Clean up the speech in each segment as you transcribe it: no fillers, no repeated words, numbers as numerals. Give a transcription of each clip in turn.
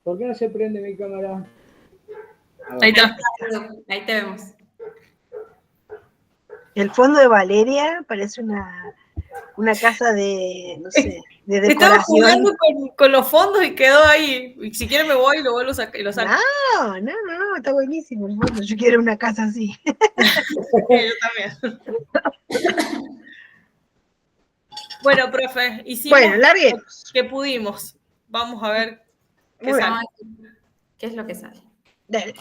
¿Por qué no se prende mi cámara? Ahí está. Ahí te vemos. El fondo de Valeria parece una casa de, no sé, de Estaba decoración. jugando con los fondos y quedó ahí. Y si quiere me voy y lo vuelvo a sacar y lo saco. No, está buenísimo el fondo. Yo quiero una casa así. Yo también. Bueno, profe, hicimos larguemos. que pudimos. Vamos a ver qué Muy sale. ¿Qué es lo que sale? Dale.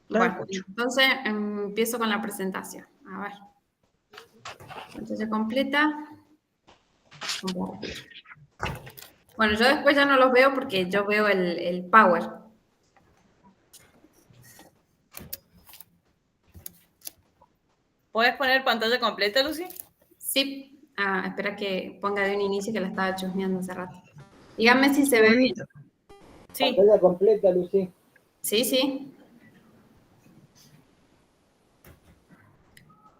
Bueno, entonces empiezo con la presentación. A ver. Pantalla completa. Bueno, yo después ya no los veo porque yo veo el Power. ¿Puedes poner pantalla completa, Lucy? Sí. Espera que ponga de un inicio que la estaba chusmeando hace rato. Díganme si se ve bien. Sí. Pantalla completa, Lucy. Sí, sí.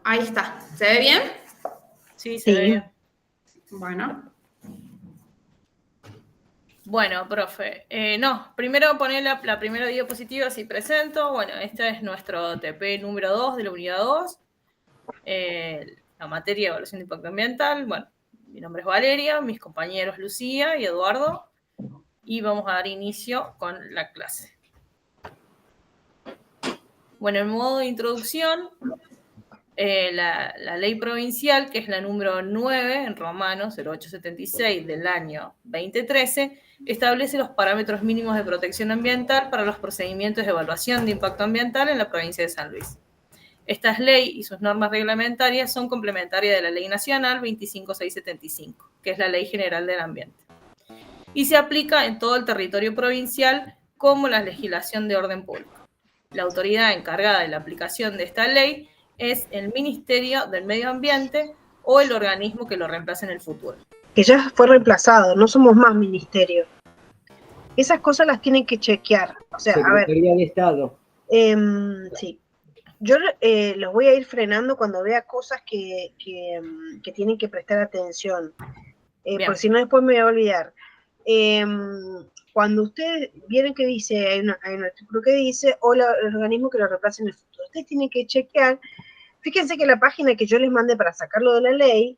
Ahí está. ¿Se ve bien? Sí, se ve bien. Bueno. Bueno, profe. No, primero poner la primera diapositiva, así presento. Bueno, este es nuestro TP número 2 de la unidad 2. La materia de evaluación de impacto ambiental. Bueno, mi nombre es Valeria, mis compañeros Lucía y Eduardo. Y vamos a dar inicio con la clase. Bueno, en modo de introducción, la ley provincial, que es la número 9 en romano, 0876 del año 2013, establece los parámetros mínimos de protección ambiental para los procedimientos de evaluación de impacto ambiental en la provincia de San Luis. Esta ley y sus normas reglamentarias son complementarias de la Ley Nacional 25675, que es la Ley General del Ambiente, y se aplica en todo el territorio provincial como la legislación de orden público. La autoridad encargada de la aplicación de esta ley es el Ministerio del Medio Ambiente o el organismo que lo reemplace en el futuro. Que ya fue reemplazado, no somos más ministerio. Esas cosas las tienen que chequear. O sea, Secretaría de Estado. Sí. Yo los voy a ir frenando cuando vea cosas que tienen que prestar atención. Porque si no después me voy a olvidar. Cuando ustedes vieron que dice, hay un artículo que dice, o el organismo que lo reemplace en el futuro. Ustedes tienen que chequear. Fíjense que la página que yo les mandé para sacarlo de la ley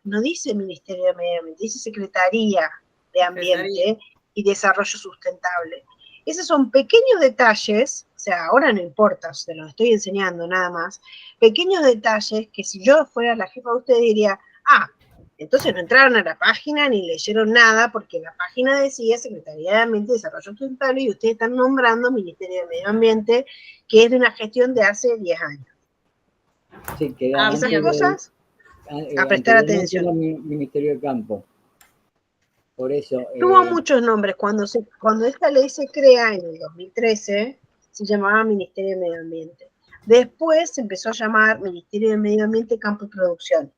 no dice Ministerio de Medio Ambiente, dice Secretaría de Ambiente y Desarrollo Sustentable. Esos son pequeños detalles, o sea, ahora no importa, se los estoy enseñando nada más, pequeños detalles que si yo fuera la jefa de usted diría, entonces no entraron a la página ni leyeron nada porque la página decía Secretaría de Ambiente y Desarrollo Sustentable y ustedes están nombrando Ministerio de Medio Ambiente, que es de una gestión de hace 10 años. Sí, que esas cosas a prestar atención. Era Ministerio de Campo. Por eso. Tuvo muchos nombres. Cuando esta ley se crea en el 2013, se llamaba Ministerio de Medio Ambiente. Después se empezó a llamar Ministerio de Medio Ambiente, Campo y Producción.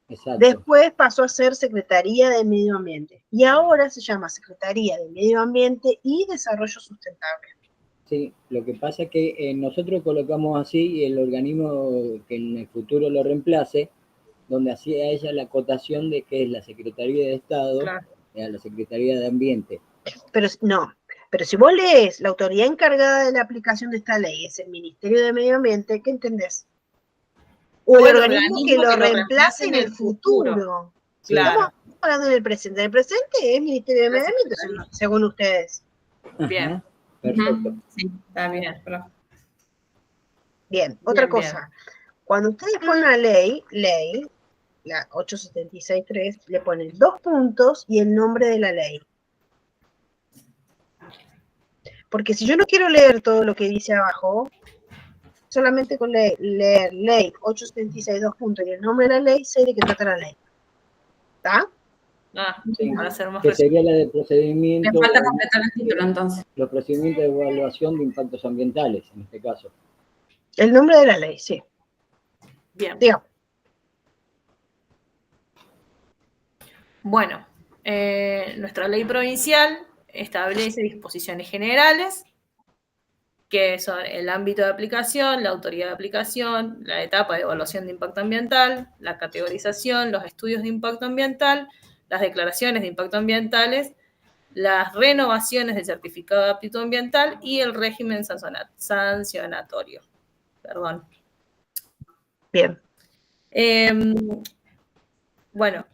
Exacto. Después pasó a ser Secretaría de Medio Ambiente. Y ahora se llama Secretaría de Medio Ambiente y Desarrollo Sustentable. Sí, lo que pasa es que nosotros colocamos así el organismo que en el futuro lo reemplace, donde hacía ella la acotación de que es la Secretaría de Estado, la Secretaría de Ambiente. Pero si vos lees la autoridad encargada de la aplicación de esta ley, es el Ministerio de Medio Ambiente, ¿qué entendés? O el organismo que lo reemplace en el futuro. Claro. Estamos hablando en el presente. El presente es Ministerio de Medio Ambiente, según ustedes. Bien. Ajá, perfecto. Sí, está bien. Bien, otra cosa. Cuando ustedes ponen una ley, la 876.3, le ponen 2 puntos y el nombre de la ley. Porque si yo no quiero leer todo lo que dice abajo, solamente con leer ley 876, 2 puntos y el nombre de la ley, sé de qué trata la ley. ¿Está? Sí, para hacer más que sería la de procedimiento. Me falta completar el título entonces. Los procedimientos de evaluación de impactos ambientales, en este caso. El nombre de la ley, sí. Bien. Digamos. Bueno, nuestra ley provincial establece disposiciones generales, que son el ámbito de aplicación, la autoridad de aplicación, la etapa de evaluación de impacto ambiental, la categorización, los estudios de impacto ambiental, las declaraciones de impacto ambientales las renovaciones del certificado de aptitud ambiental y el régimen sancionatorio. Perdón. Bien. Bueno,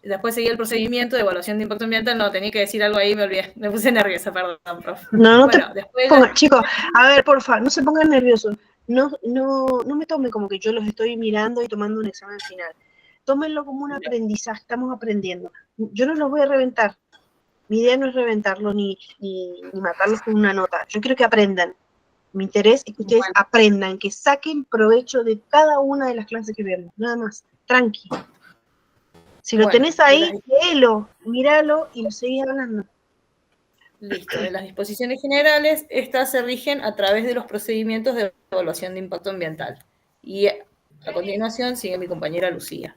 después seguí el procedimiento de evaluación de impacto ambiental. No, tenía que decir algo ahí, me olvidé. Me puse nerviosa, perdón, profe. No, bueno, después chicos, a ver, porfa, no se pongan nerviosos. No me tomen como que yo los estoy mirando y tomando un examen final. Tómenlo como un aprendizaje, estamos aprendiendo. Yo no los voy a reventar. Mi idea no es reventarlos ni matarlos con una nota. Yo quiero que aprendan. Mi interés es que ustedes aprendan, que saquen provecho de cada una de las clases que vemos. Nada más, tranqui. Si lo tenés ahí, léelo, míralo y lo seguís hablando. Listo, de las disposiciones generales, estas se rigen a través de los procedimientos de evaluación de impacto ambiental. Y a continuación sigue mi compañera Lucía.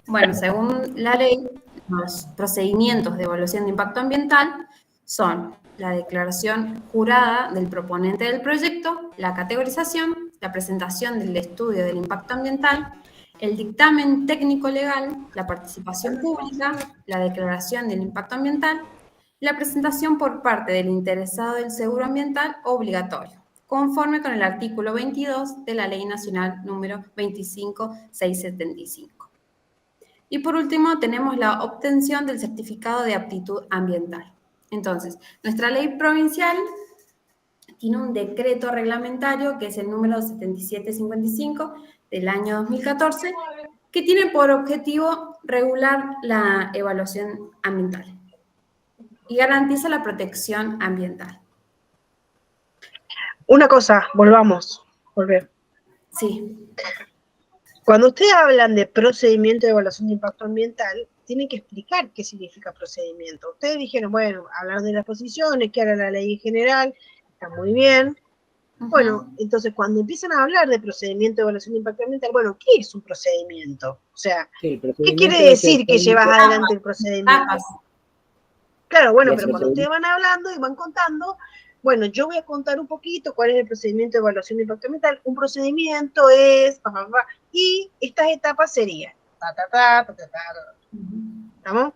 Bueno, según la ley, los procedimientos de evaluación de impacto ambiental son la declaración jurada del proponente del proyecto, la categorización, la presentación del estudio del impacto ambiental, el dictamen técnico legal, la participación pública, la declaración del impacto ambiental, la presentación por parte del interesado del seguro ambiental obligatorio, conforme con el artículo 22 de la Ley Nacional número 25675. Y por último, tenemos la obtención del certificado de aptitud ambiental. Entonces, nuestra ley provincial tiene un decreto reglamentario que es el número 7755 del año 2014, que tiene por objetivo regular la evaluación ambiental y garantiza la protección ambiental. Una cosa, volver. Sí. Cuando ustedes hablan de procedimiento de evaluación de impacto ambiental, tienen que explicar qué significa procedimiento. Ustedes dijeron, bueno, hablar de las posiciones, que era la ley en general, está muy bien. Bueno, entonces cuando empiezan a hablar de procedimiento de evaluación de impacto ambiental, bueno, ¿qué es un procedimiento? O sea, ¿qué quiere decir que llevas adelante el procedimiento? Claro, bueno, pero cuando ustedes van hablando y van contando, bueno, yo voy a contar un poquito cuál es el procedimiento de evaluación de impacto ambiental. Un procedimiento es, y estas etapas serían, ¿estamos?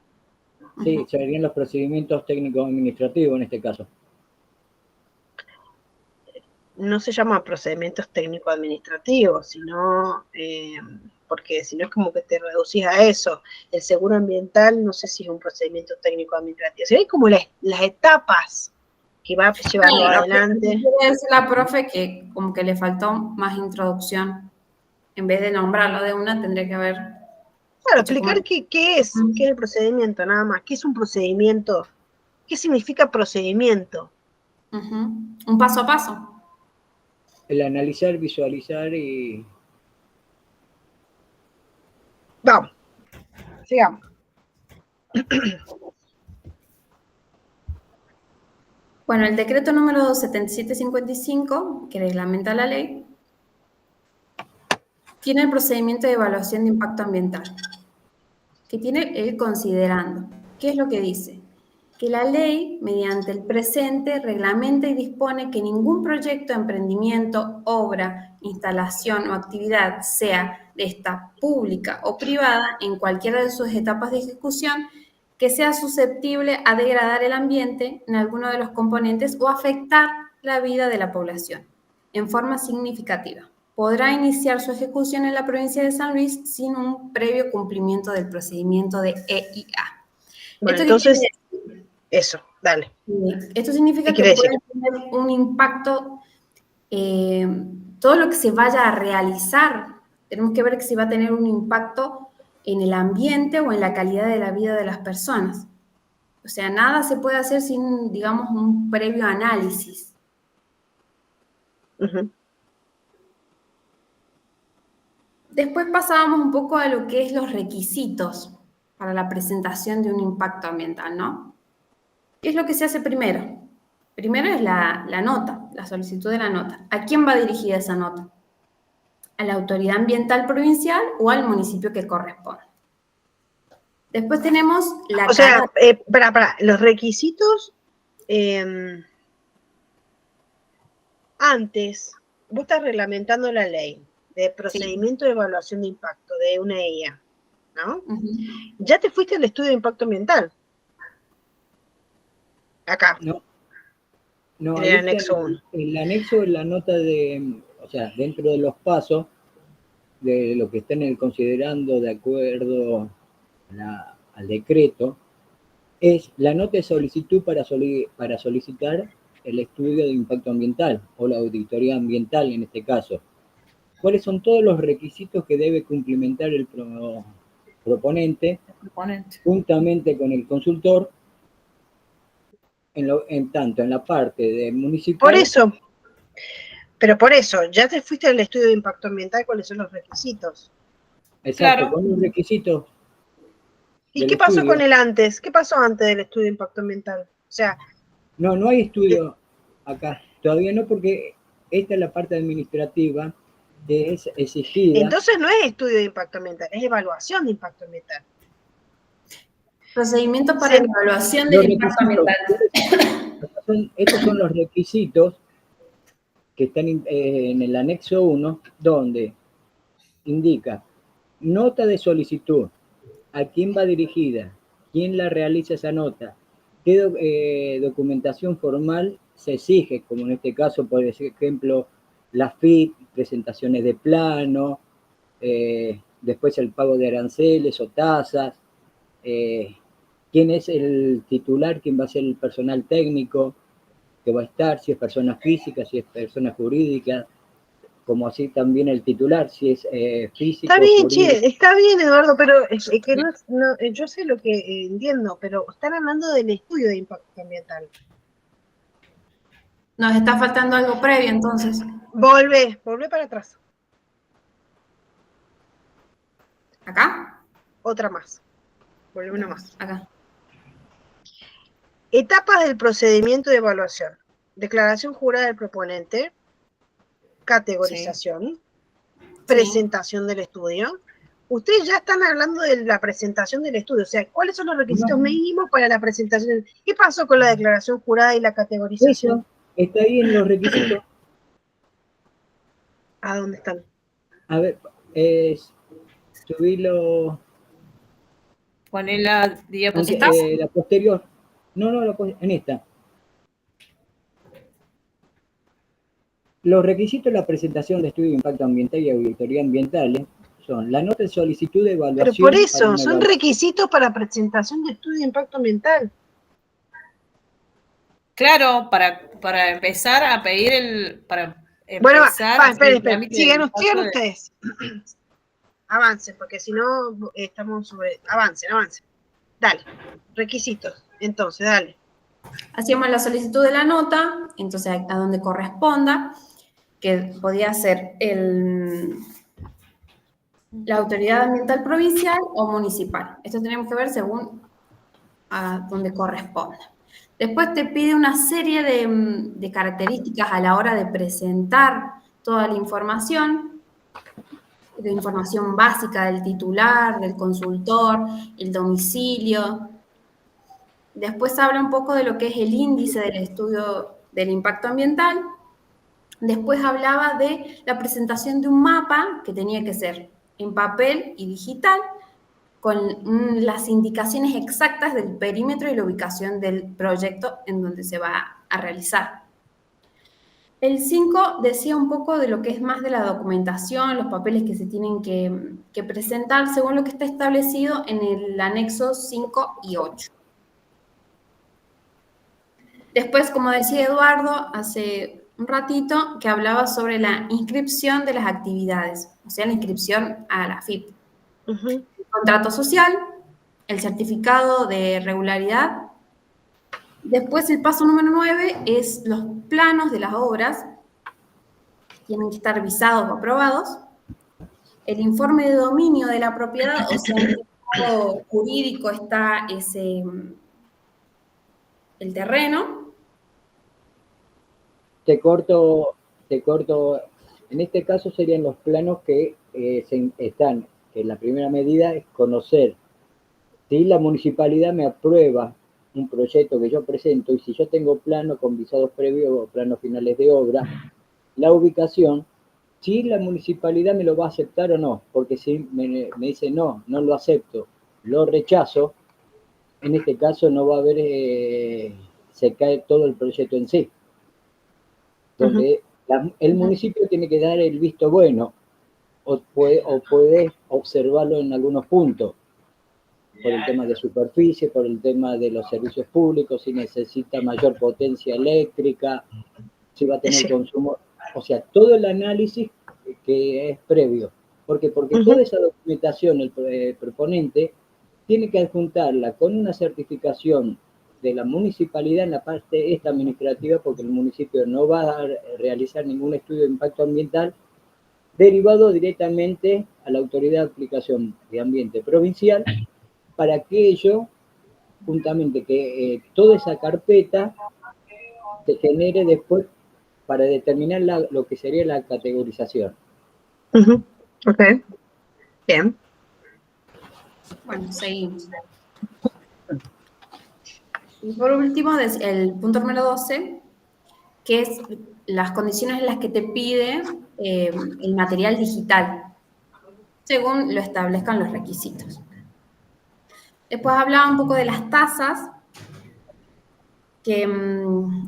Sí, serían los procedimientos técnicos administrativos en este caso. No se llama procedimientos técnicos administrativos, sino, porque si no es como que te reducís a eso. El seguro ambiental no sé si es un procedimiento técnico administrativo. O sea, hay como las etapas que va llevando adelante. Quiere decir la profe que como que le faltó más introducción. En vez de nombrarlo de una, tendría que haber... Claro, explicar qué es el procedimiento, nada más. ¿Qué es un procedimiento? ¿Qué significa procedimiento? Un paso a paso. El analizar, visualizar y... Vamos, sigamos. Bueno, el decreto número 7755, que reglamenta la ley, tiene el procedimiento de evaluación de impacto ambiental, que tiene el considerando. ¿Qué es lo que dice? Que la ley, mediante el presente, reglamenta y dispone que ningún proyecto, emprendimiento, obra, instalación o actividad, sea de esta pública o privada, en cualquiera de sus etapas de ejecución, que sea susceptible a degradar el ambiente en alguno de los componentes o afectar la vida de la población en forma significativa. Podrá iniciar su ejecución en la provincia de San Luis sin un previo cumplimiento del procedimiento de EIA. Bueno, entonces, eso, dale. Esto significa que puede tener un impacto, todo lo que se vaya a realizar, tenemos que ver que si va a tener un impacto en el ambiente o en la calidad de la vida de las personas. O sea, nada se puede hacer sin, digamos, un previo análisis. Después pasábamos un poco a lo que es los requisitos para la presentación de un impacto ambiental, ¿no? ¿Qué es lo que se hace primero? Primero es la nota, la solicitud de la nota. ¿A quién va dirigida esa nota? ¿A la autoridad ambiental provincial o al municipio que corresponde? Después tenemos la... O sea, los requisitos, antes, vos estás reglamentando la ley. de procedimiento de evaluación de impacto de una EIA, ¿no? Ujú. Ya te fuiste al estudio de impacto ambiental. Acá, No, en ahí el está anexo 1. el anexo en la nota de, o sea, dentro de los pasos de lo que están considerando de acuerdo al decreto, es la nota de solicitud para solicitar el estudio de impacto ambiental o la auditoría ambiental en este caso. ¿Cuáles son todos los requisitos que debe cumplimentar el proponente juntamente con el consultor tanto en la parte de municipal? Por eso, pero por eso, ya te fuiste al estudio de impacto ambiental, ¿cuáles son los requisitos? Exacto, Claro. con los requisitos. ¿Y qué pasó con el antes? ¿Qué pasó antes del estudio de impacto ambiental? O sea, no hay estudio acá, todavía no, porque esta es la parte administrativa que es exigida. Entonces no es estudio de impacto ambiental, es evaluación de impacto ambiental. Procedimiento para la evaluación del impacto ambiental. Estos son los requisitos que están en el anexo 1, donde indica nota de solicitud, a quién va dirigida, quién la realiza esa nota, qué documentación formal se exige, como en este caso, por ejemplo, la FIT, presentaciones de plano, después el pago de aranceles o tasas, quién es el titular, quién va a ser el personal técnico que va a estar, si es persona física, si es persona jurídica, como así también el titular, si es físico. Está bien, che, está bien, Eduardo, pero es que yo sé lo que entiendo, pero están hablando del estudio de impacto ambiental. Nos está faltando algo previo, entonces. Volvé para atrás. ¿Acá? Otra más. Volvé una más. Acá. Etapas del procedimiento de evaluación. Declaración jurada del proponente. Categorización. Sí. Presentación del estudio. Ustedes ya están hablando de la presentación del estudio. O sea, ¿cuáles son los requisitos mínimos para la presentación? ¿Qué pasó con la declaración jurada y la categorización? Eso está ahí en los requisitos. ¿A dónde están? A ver, subilo. Poné la diapositiva. La posterior. No, en esta. Los requisitos de la presentación de estudio de impacto ambiental y auditoría ambiental son la nota de solicitud de evaluación. Pero por eso, son requisitos para presentación de estudio de impacto ambiental. Claro, para empezar a pedir el... Bueno, esperen, sigan ustedes. Avancen, porque si no estamos sobre... Avancen. Dale, requisitos. Entonces, dale. Hacíamos la solicitud de la nota, entonces a donde corresponda, que podía ser la autoridad ambiental provincial o municipal. Esto tenemos que ver según a donde corresponda. Después te pide una serie de características a la hora de presentar toda la información básica del titular, del consultor, el domicilio. Después habla un poco de lo que es el índice del estudio del impacto ambiental. Después hablaba de la presentación de un mapa que tenía que ser en papel y digital, con las indicaciones exactas del perímetro y la ubicación del proyecto en donde se va a realizar. El 5 decía un poco de lo que es más de la documentación, los papeles que se tienen que presentar según lo que está establecido en el anexo 5 y 8. Después, como decía Eduardo hace un ratito, que hablaba sobre la inscripción de las actividades, o sea, la inscripción a la FIP. El contrato social, el certificado de regularidad. Después, el paso número 9 es los planos de las obras, tienen que estar visados o aprobados. El informe de dominio de la propiedad, o sea, en qué estado jurídico está el terreno. Te corto. En este caso serían los planos que están, que la primera medida es conocer si la municipalidad me aprueba un proyecto que yo presento y si yo tengo plano con visados previos o planos finales de obra, la ubicación si la municipalidad me lo va a aceptar o no, porque si me dice no lo acepto, lo rechazo, en este caso no va a haber, se cae todo el proyecto en sí, donde el municipio tiene que dar el visto bueno, o puede observarlo en algunos puntos, por el tema de superficie, por el tema de los servicios públicos, si necesita mayor potencia eléctrica, si va a tener consumo, o sea, todo el análisis que es previo. Porque toda esa documentación, el proponente tiene que adjuntarla con una certificación de la municipalidad en la parte esta administrativa, porque el municipio no va a realizar ningún estudio de impacto ambiental derivado directamente a la Autoridad de Aplicación de Ambiente Provincial, para que ello, juntamente que toda esa carpeta se genere después para determinar lo que sería la categorización. Ok, bien. Bueno, seguimos. Y por último, el punto número 12, que es las condiciones en las que te pide el material digital, según lo establezcan los requisitos. Después hablaba un poco de las tasas, que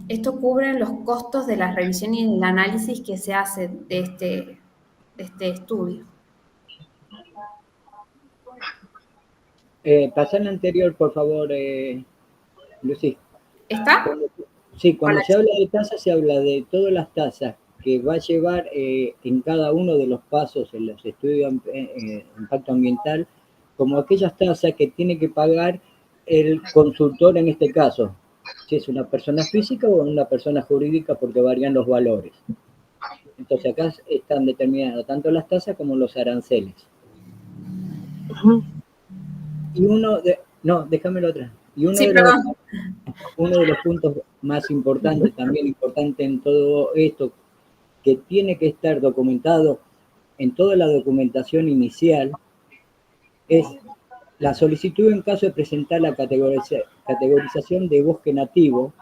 esto cubre los costos de la revisión y el análisis que se hace de este estudio. Pasar la anterior, por favor, Lucy. ¿Está? Sí, cuando se habla de tasas, se habla de todas las tasas que va a llevar en cada uno de los pasos en los estudios de impacto ambiental, como aquellas tasas que tiene que pagar el consultor en este caso, si es una persona física o una persona jurídica, porque varían los valores. Entonces acá están determinadas tanto las tasas como los aranceles. Y déjamelo atrás. Y uno de los puntos más importantes, también importante en todo esto, que tiene que estar documentado en toda la documentación inicial, es la solicitud en caso de presentar la categorización de bosque nativo,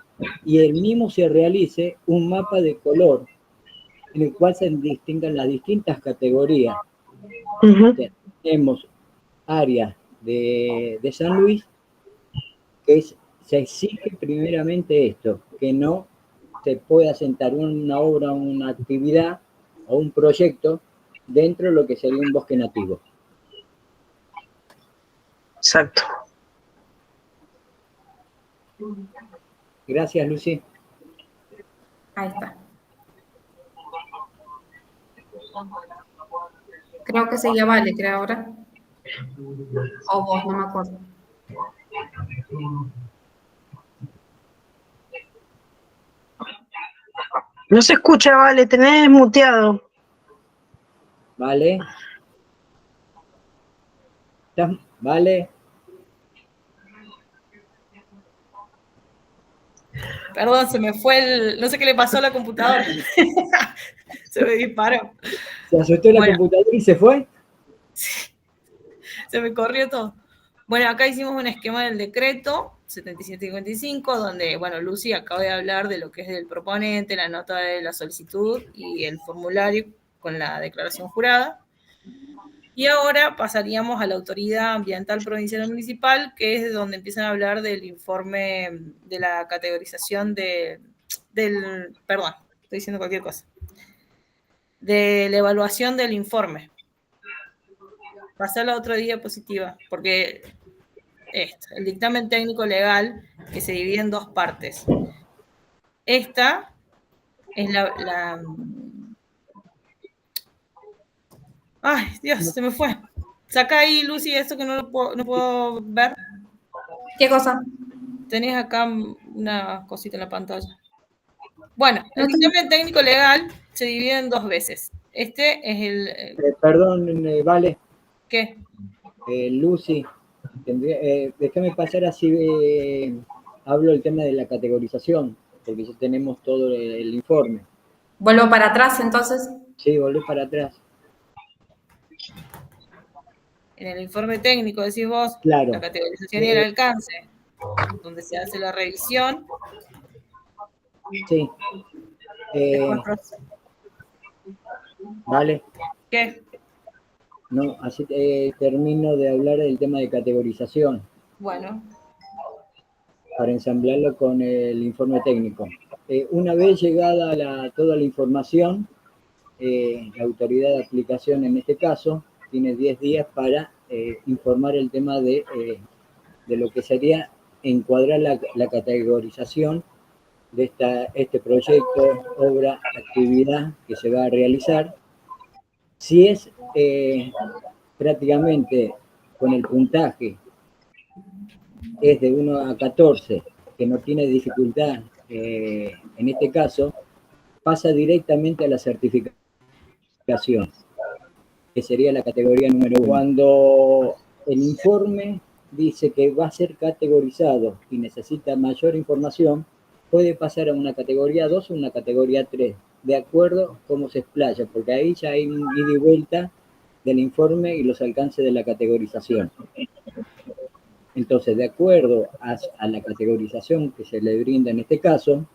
y el mismo se realice un mapa de color en el cual se distingan las distintas categorías. O sea, tenemos áreas de San Luis que se exige primeramente esto, que no se pueda asentar una obra, una actividad o un proyecto dentro de lo que sería un bosque nativo. Exacto. Gracias, Lucy. Ahí está. Creo que seguía Vale, creo ahora. O vos, no me acuerdo. No se escucha, Vale, tenés muteado. ¿Vale? ¿Vale? Perdón, se me fue no sé qué le pasó a la computadora. Se me disparó. ¿Se asustó la computadora y se fue? Sí. Se me corrió todo. Bueno, acá hicimos un esquema del decreto 7755, donde, bueno, Lucy acaba de hablar de lo que es del proponente, la nota de la solicitud y el formulario con la declaración jurada. Y ahora pasaríamos a la Autoridad Ambiental Provincial y Municipal, que es donde empiezan a hablar del informe de la categorización perdón, estoy diciendo cualquier cosa, de la evaluación del informe. Pasar la otra diapositiva, porque el dictamen técnico legal, que se divide en dos partes. Esta es ¡ay, Dios! Se me fue. Saca ahí, Lucy, esto que no puedo ver. ¿Qué cosa? Tenés acá una cosita en la pantalla. Bueno, el dictamen técnico legal se divide en dos veces. Este es el... perdón, Vale. ¿Qué? Lucy, déjame pasar así, hablo del tema de la categorización, porque ya tenemos todo el informe. ¿Vuelvo para atrás entonces? Sí, volvé para atrás. En el informe técnico, decís vos, claro, la categorización y el alcance, donde se hace la revisión. Sí. ¿Vale? ¿Qué? No, así termino de hablar del tema de categorización. Bueno. Para ensamblarlo con el informe técnico. Una vez llegada toda la información, la autoridad de aplicación en este caso tiene 10 días para informar el tema de lo que sería encuadrar la categorización de este proyecto, obra, actividad que se va a realizar. Si es prácticamente con el puntaje es de 1 a 14, que no tiene dificultad en este caso, pasa directamente a la certificación, que sería la categoría número 1. Cuando el informe dice que va a ser categorizado y necesita mayor información, puede pasar a una categoría 2 o una categoría 3, de acuerdo a cómo se explaya, porque ahí ya hay un ida y vuelta del informe y los alcances de la categorización. Entonces, de acuerdo a la categorización que se le brinda en este caso,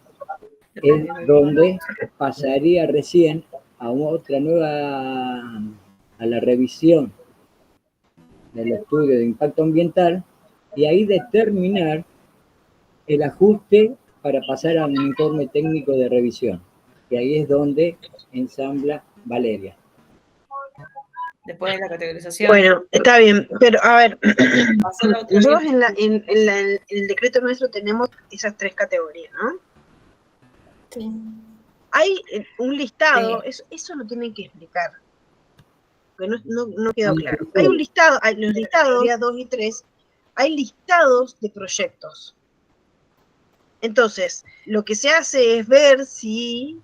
es donde pasaría recién a otra nueva, a la revisión del estudio de impacto ambiental y ahí determinar el ajuste para pasar a un informe técnico de revisión. Y ahí es donde ensambla Valeria. Después de la categorización. Bueno, está bien, pero a ver, nosotros en el decreto nuestro tenemos esas 3 categorías, ¿no? Sí. Hay un listado, sí. Eso lo tienen que explicar, porque no quedó claro. Hay un listado, hay los listados, días 2 y 3, hay listados de proyectos. Entonces, lo que se hace es ver si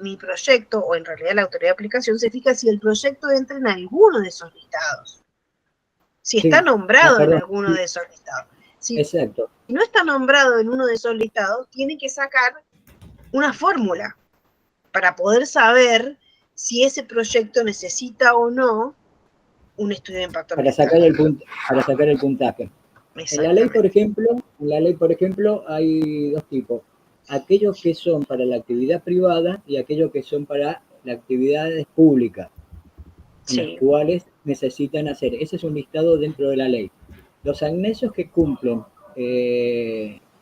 mi proyecto, o en realidad la autoridad de aplicación, se fija si el proyecto entra en alguno de esos listados. Si está nombrado en alguno de esos listados. Si no está nombrado en uno de esos listados, tiene que sacar una fórmula para poder saber si ese proyecto necesita o no un estudio de impacto ambiental. Para sacar el puntaje. En la ley, por ejemplo, hay 2 tipos. Aquellos que son para la actividad privada y aquellos que son para las actividades públicas, sí, las cuales necesitan hacer. Ese es un listado dentro de la ley. Los anexos que cumplen,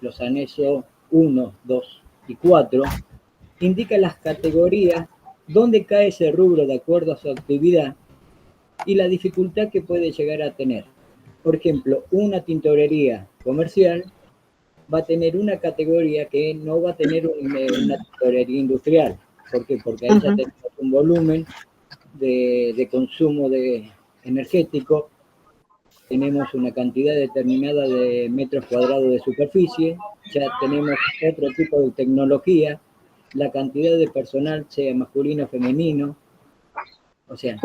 los anexos 1, 2 y 4, indican las categorías, dónde cae ese rubro de acuerdo a su actividad y la dificultad que puede llegar a tener. Por ejemplo, una tintorería comercial va a tener una categoría que no va a tener una tintorería industrial. ¿Por qué? Porque ahí ya tenemos un volumen de consumo energético, tenemos una cantidad determinada de metros cuadrados de superficie, ya tenemos otro tipo de tecnología, la cantidad de personal, sea masculino o femenino, o sea,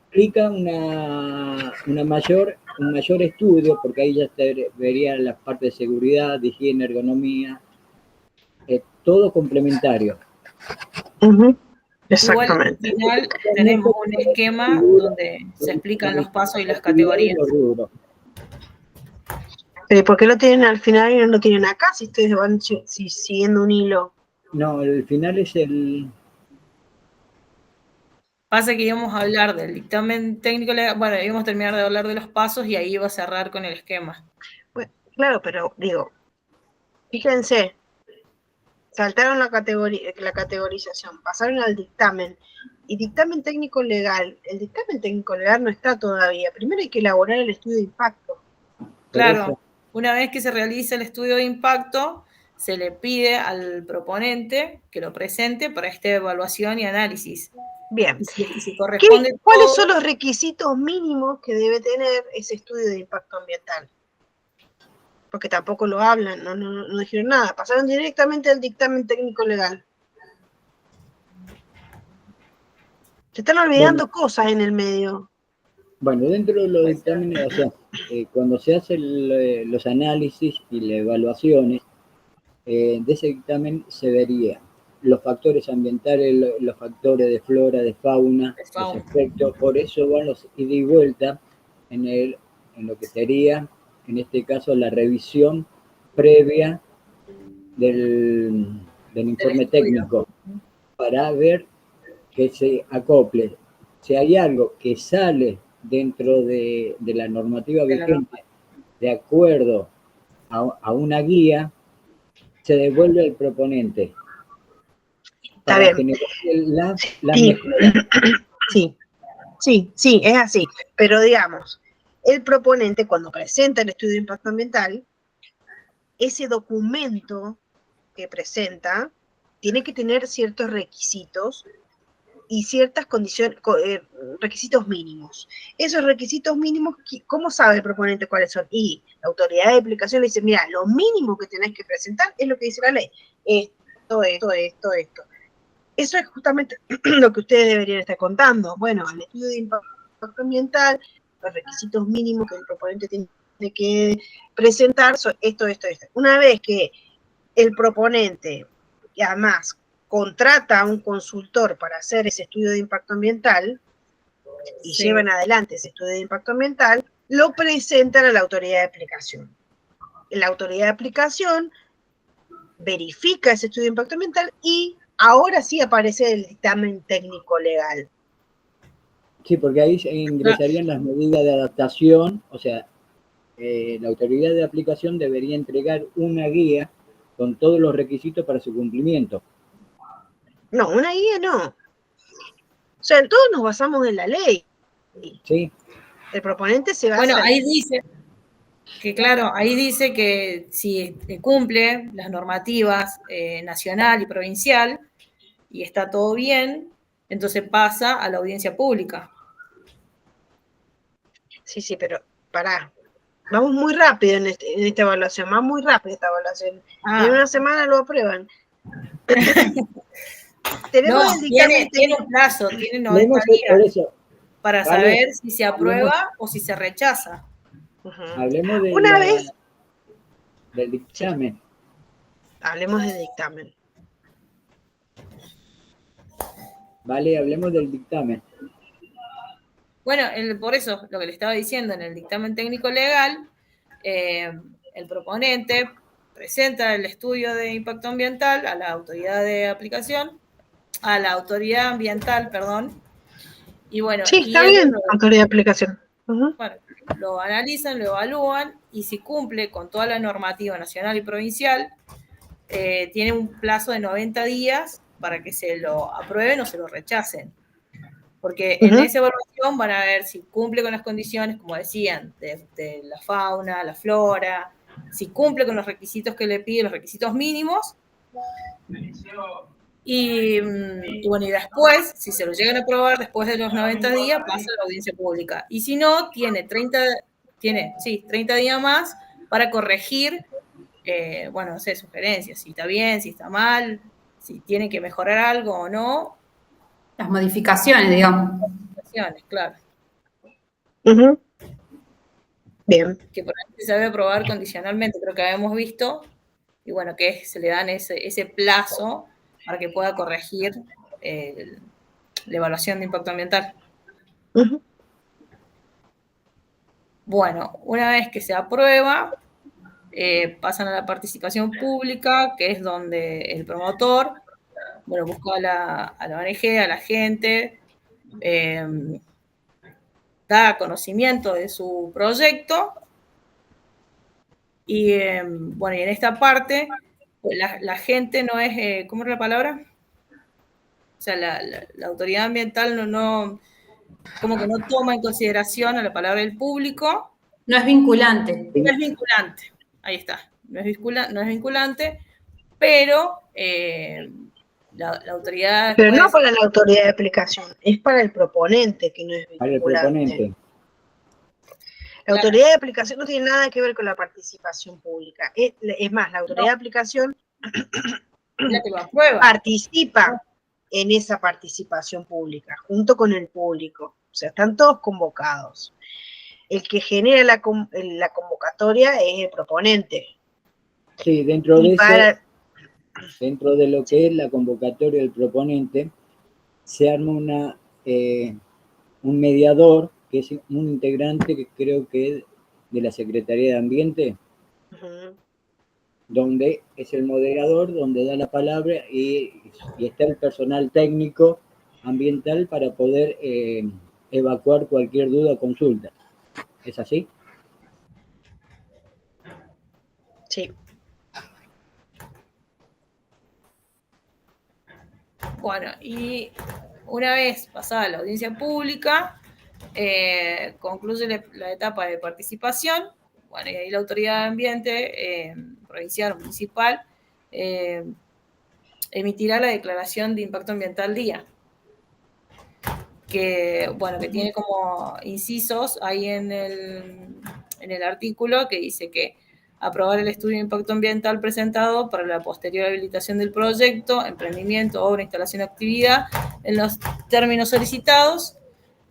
implica un mayor estudio, porque ahí ya se vería la parte de seguridad, de higiene, ergonomía, todo complementario. Exactamente. Igual al final tenemos un esquema donde se explican los pasos y las categorías. ¿Pero por qué lo tienen al final y no lo tienen acá si ustedes van siguiendo un hilo? No, el final es el... Pasa que íbamos a hablar del dictamen técnico, bueno, íbamos a terminar de hablar de los pasos y ahí iba a cerrar con el esquema. Bueno, claro, pero digo, fíjense, saltaron la categorización, pasaron al dictamen, y dictamen técnico legal, el dictamen técnico legal no está todavía, primero hay que elaborar el estudio de impacto. Claro, una vez que se realiza el estudio de impacto, se le pide al proponente que lo presente para esta evaluación y análisis. Bien. Y si corresponde ¿Cuáles son los requisitos mínimos que debe tener ese estudio de impacto ambiental? Porque tampoco lo hablan, no dijeron nada, pasaron directamente al dictamen técnico legal. Se están olvidando cosas en el medio. Bueno, dentro de los dictámenes, o sea, cuando se hacen los análisis y las evaluaciones, de ese dictamen se vería los factores ambientales, los factores de flora, de fauna, los efectos, por eso van los ida y vuelta en lo que sería, en este caso, la revisión previa del informe técnico, para ver que se acople. Si hay algo que sale dentro de la normativa vigente, de acuerdo a una guía, se devuelve al proponente. Está bien. Sí, es así. Pero digamos, el proponente cuando presenta el estudio de impacto ambiental, ese documento que presenta tiene que tener ciertos requisitos y ciertas condiciones, requisitos mínimos. Esos requisitos mínimos, ¿cómo sabe el proponente cuáles son? Y la autoridad de aplicación le dice, mira, lo mínimo que tenés que presentar es lo que dice la ley. Esto. Eso es justamente lo que ustedes deberían estar contando. Bueno, al estudio de impacto ambiental, los requisitos mínimos que el proponente tiene que presentar son esto. Una vez que el proponente, y además, contrata a un consultor para hacer ese estudio de impacto ambiental y llevan adelante ese estudio de impacto ambiental, lo presentan a la autoridad de aplicación. La autoridad de aplicación verifica ese estudio de impacto ambiental y ahora sí aparece el dictamen técnico legal. Sí, porque ahí ingresarían las medidas de adaptación, o sea, la autoridad de aplicación debería entregar una guía con todos los requisitos para su cumplimiento. No, una guía no. O sea, todos nos basamos en la ley. Sí. El proponente se basa... Bueno, ahí dice que, claro, ahí dice que si cumple las normativas nacional y provincial y está todo bien, entonces pasa a la audiencia pública. Sí, pero pará. Vamos muy rápido en esta evaluación, va muy rápido esta evaluación. En una semana lo aprueban. Tenemos el dictamen tiene un plazo, tiene 90 días para saber si se aprueba o si se rechaza. Hablemos de del dictamen. Sí. Hablemos del dictamen. Vale, hablemos del dictamen. Bueno, por eso, lo que le estaba diciendo, en el dictamen técnico legal, el proponente presenta el estudio de impacto ambiental a la autoridad de aplicación, a la autoridad ambiental, perdón, y bueno, sí, está bien, autoridad de aplicación. Bueno, lo analizan, lo evalúan, y si cumple con toda la normativa nacional y provincial, tiene un plazo de 90 días para que se lo aprueben o se lo rechacen. Porque en esa evaluación van a ver si cumple con las condiciones, como decían, de la fauna, la flora, si cumple con los requisitos que le piden, los requisitos mínimos. Y bueno, y después, si se lo llegan a aprobar después de los 90 días, pasa a la audiencia pública. Y si no, tiene 30 días más para corregir, bueno, no sé, sugerencias, si está bien, si está mal, si tiene que mejorar algo o no. Las modificaciones, digamos. Las modificaciones, claro. Bien. Que por ahí se debe aprobar condicionalmente, creo que habíamos visto, y bueno, que se le dan ese plazo para que pueda corregir la evaluación de impacto ambiental. Bueno, una vez que se aprueba, pasan a la participación pública, que es donde el promotor, bueno, busca a la ONG, a la gente, da conocimiento de su proyecto, y bueno, y en esta parte, la gente no es, ¿cómo es la palabra? O sea, la autoridad ambiental no como que no toma en consideración a la palabra del público. No es vinculante. No es vinculante, ahí está. No es vinculante, pero la autoridad... Pero no para la autoridad de aplicación, es para el proponente que no es vinculante. Para el proponente. La autoridad de aplicación no tiene nada que ver con la participación pública. Es más, la autoridad de aplicación la que lo aprueba. Participa en esa participación pública, junto con el público. O sea, están todos convocados. El que genera la convocatoria es el proponente. Sí, dentro de lo que es la convocatoria del proponente, se arma un mediador, que es un integrante que creo que es de la Secretaría de Ambiente, donde es el moderador, donde da la palabra y está el personal técnico ambiental para poder evacuar cualquier duda o consulta. ¿Es así? Sí. Bueno, y una vez pasada la audiencia pública, concluye la etapa de participación. Bueno, y ahí la autoridad de ambiente provincial o municipal emitirá la declaración de impacto ambiental día, que, bueno, que tiene como incisos ahí en el artículo que dice que aprobar el estudio de impacto ambiental presentado para la posterior habilitación del proyecto, emprendimiento, obra, instalación, actividad, en los términos solicitados.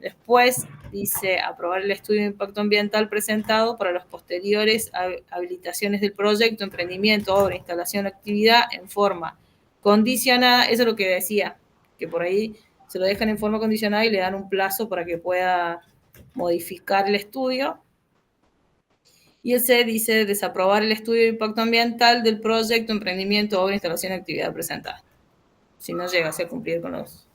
Después dice aprobar el estudio de impacto ambiental presentado para las posteriores habilitaciones del proyecto, emprendimiento, obra, instalación, actividad en forma condicionada. Eso es lo que decía, que por ahí se lo dejan en forma condicionada y le dan un plazo para que pueda modificar el estudio. Y el C dice desaprobar el estudio de impacto ambiental del proyecto, emprendimiento, obra, instalación, actividad presentada, si no llegase a cumplir con los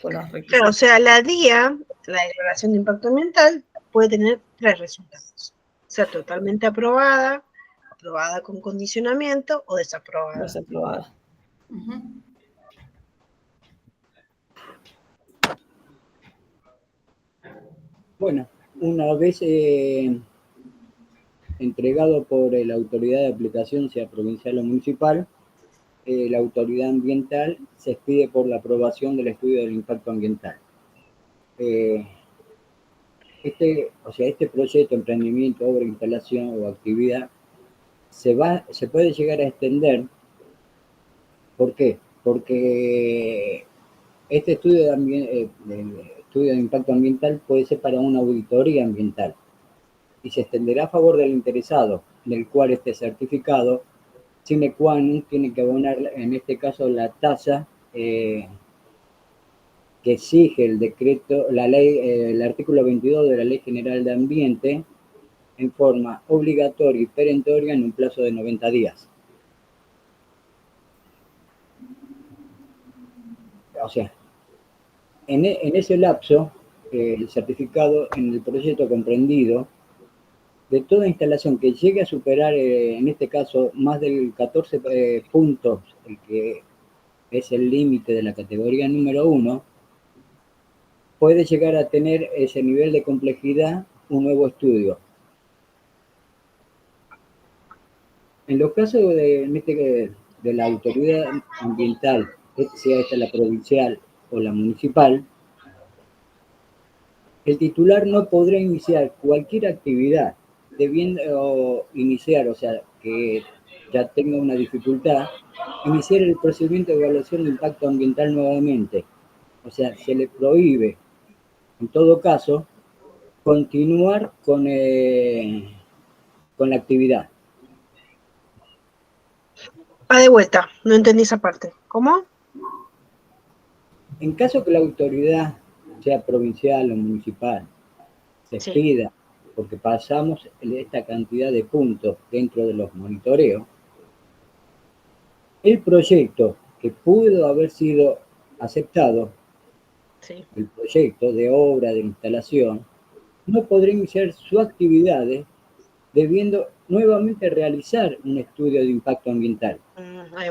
requisitos. Claro, o sea, la DIA, la declaración de impacto ambiental, puede tener 3 resultados. Ser totalmente aprobada, aprobada con condicionamiento o desaprobada. Desaprobada. Bueno, una vez entregado por la autoridad de aplicación, sea provincial o municipal, la autoridad ambiental se expide por la aprobación del estudio del impacto ambiental. Este proyecto, emprendimiento, obra, instalación o actividad se puede llegar a extender. ¿Por qué? Porque este estudio de impacto ambiental puede ser para una auditoría ambiental y se extenderá a favor del interesado, del cual este certificado sine qua non tiene que abonar, en este caso, la tasa que exige el decreto, la ley, el artículo 22 de la Ley General de Ambiente, en forma obligatoria y perentoria en un plazo de 90 días. O sea, en ese lapso, el certificado en el proyecto comprendido de toda instalación que llegue a superar, en este caso, más del 14 puntos, el que es el límite de la categoría número 1, puede llegar a tener ese nivel de complejidad un nuevo estudio. En los casos de la autoridad ambiental, sea esta la provincial o la municipal, el titular no podrá iniciar cualquier actividad debiendo iniciar, o sea, que ya tenga una dificultad, iniciar el procedimiento de evaluación de impacto ambiental nuevamente. O sea, se le prohíbe, en todo caso, continuar con la actividad. De vuelta, no entendí esa parte. ¿Cómo? En caso que la autoridad, sea provincial o municipal, se expida, porque pasamos esta cantidad de puntos dentro de los monitoreos, el proyecto que pudo haber sido aceptado, el proyecto de obra de instalación, no podrá iniciar sus actividades debiendo nuevamente realizar un estudio de impacto ambiental.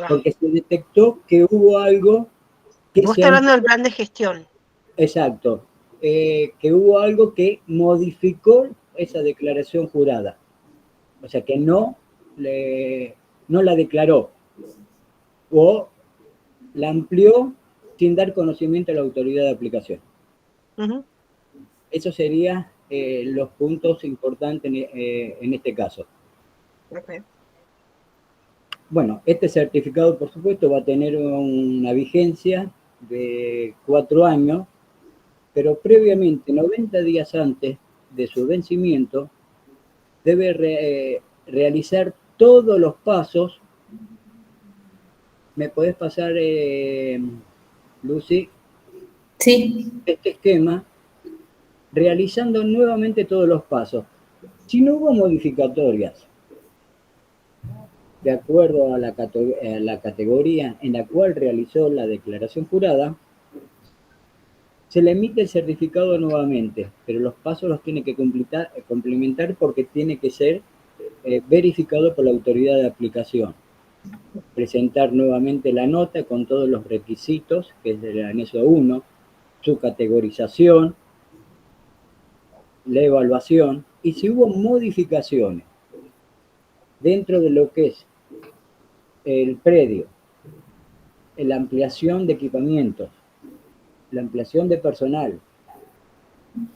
Porque se detectó que hubo algo que Vos estás hablando del plan de gestión. Exacto. Que hubo algo que modificó esa declaración jurada. O sea, que no la declaró o la amplió sin dar conocimiento a la autoridad de aplicación. Eso serían los puntos importantes en este caso. Bueno, este certificado, por supuesto, va a tener una vigencia de 4 años, pero previamente, 90 días antes de su vencimiento, debe realizar todos los pasos. ¿Me podés pasar, Lucy? Sí. Este esquema, realizando nuevamente todos los pasos. Si no hubo modificatorias, de acuerdo a la categoría en la cual realizó la declaración jurada, Se le emite el certificado nuevamente, pero los pasos los tiene que complementar porque tiene que ser verificado por la autoridad de aplicación. Presentar nuevamente la nota con todos los requisitos, que es del anexo 1, su categorización, la evaluación, y si hubo modificaciones dentro de lo que es el predio, la ampliación de equipamientos, la ampliación de personal,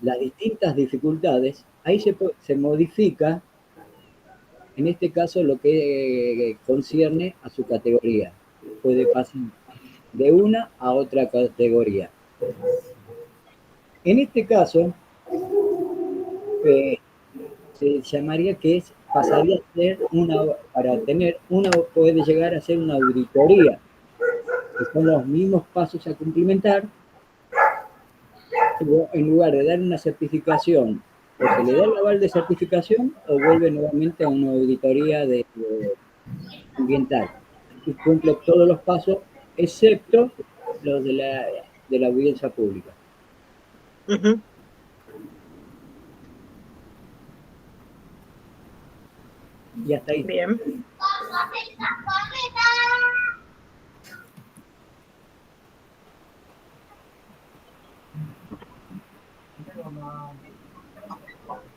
las distintas dificultades, ahí se modifica, en este caso, lo que concierne a su categoría. Puede pasar de una a otra categoría. En este caso, se llamaría pasaría a ser puede llegar a ser una auditoría, que son los mismos pasos a cumplimentar. En lugar de dar una certificación, o se le da el aval de certificación o vuelve nuevamente a una auditoría ambiental y cumple todos los pasos excepto los de la audiencia pública. Uh-huh. Y hasta ahí. Bien.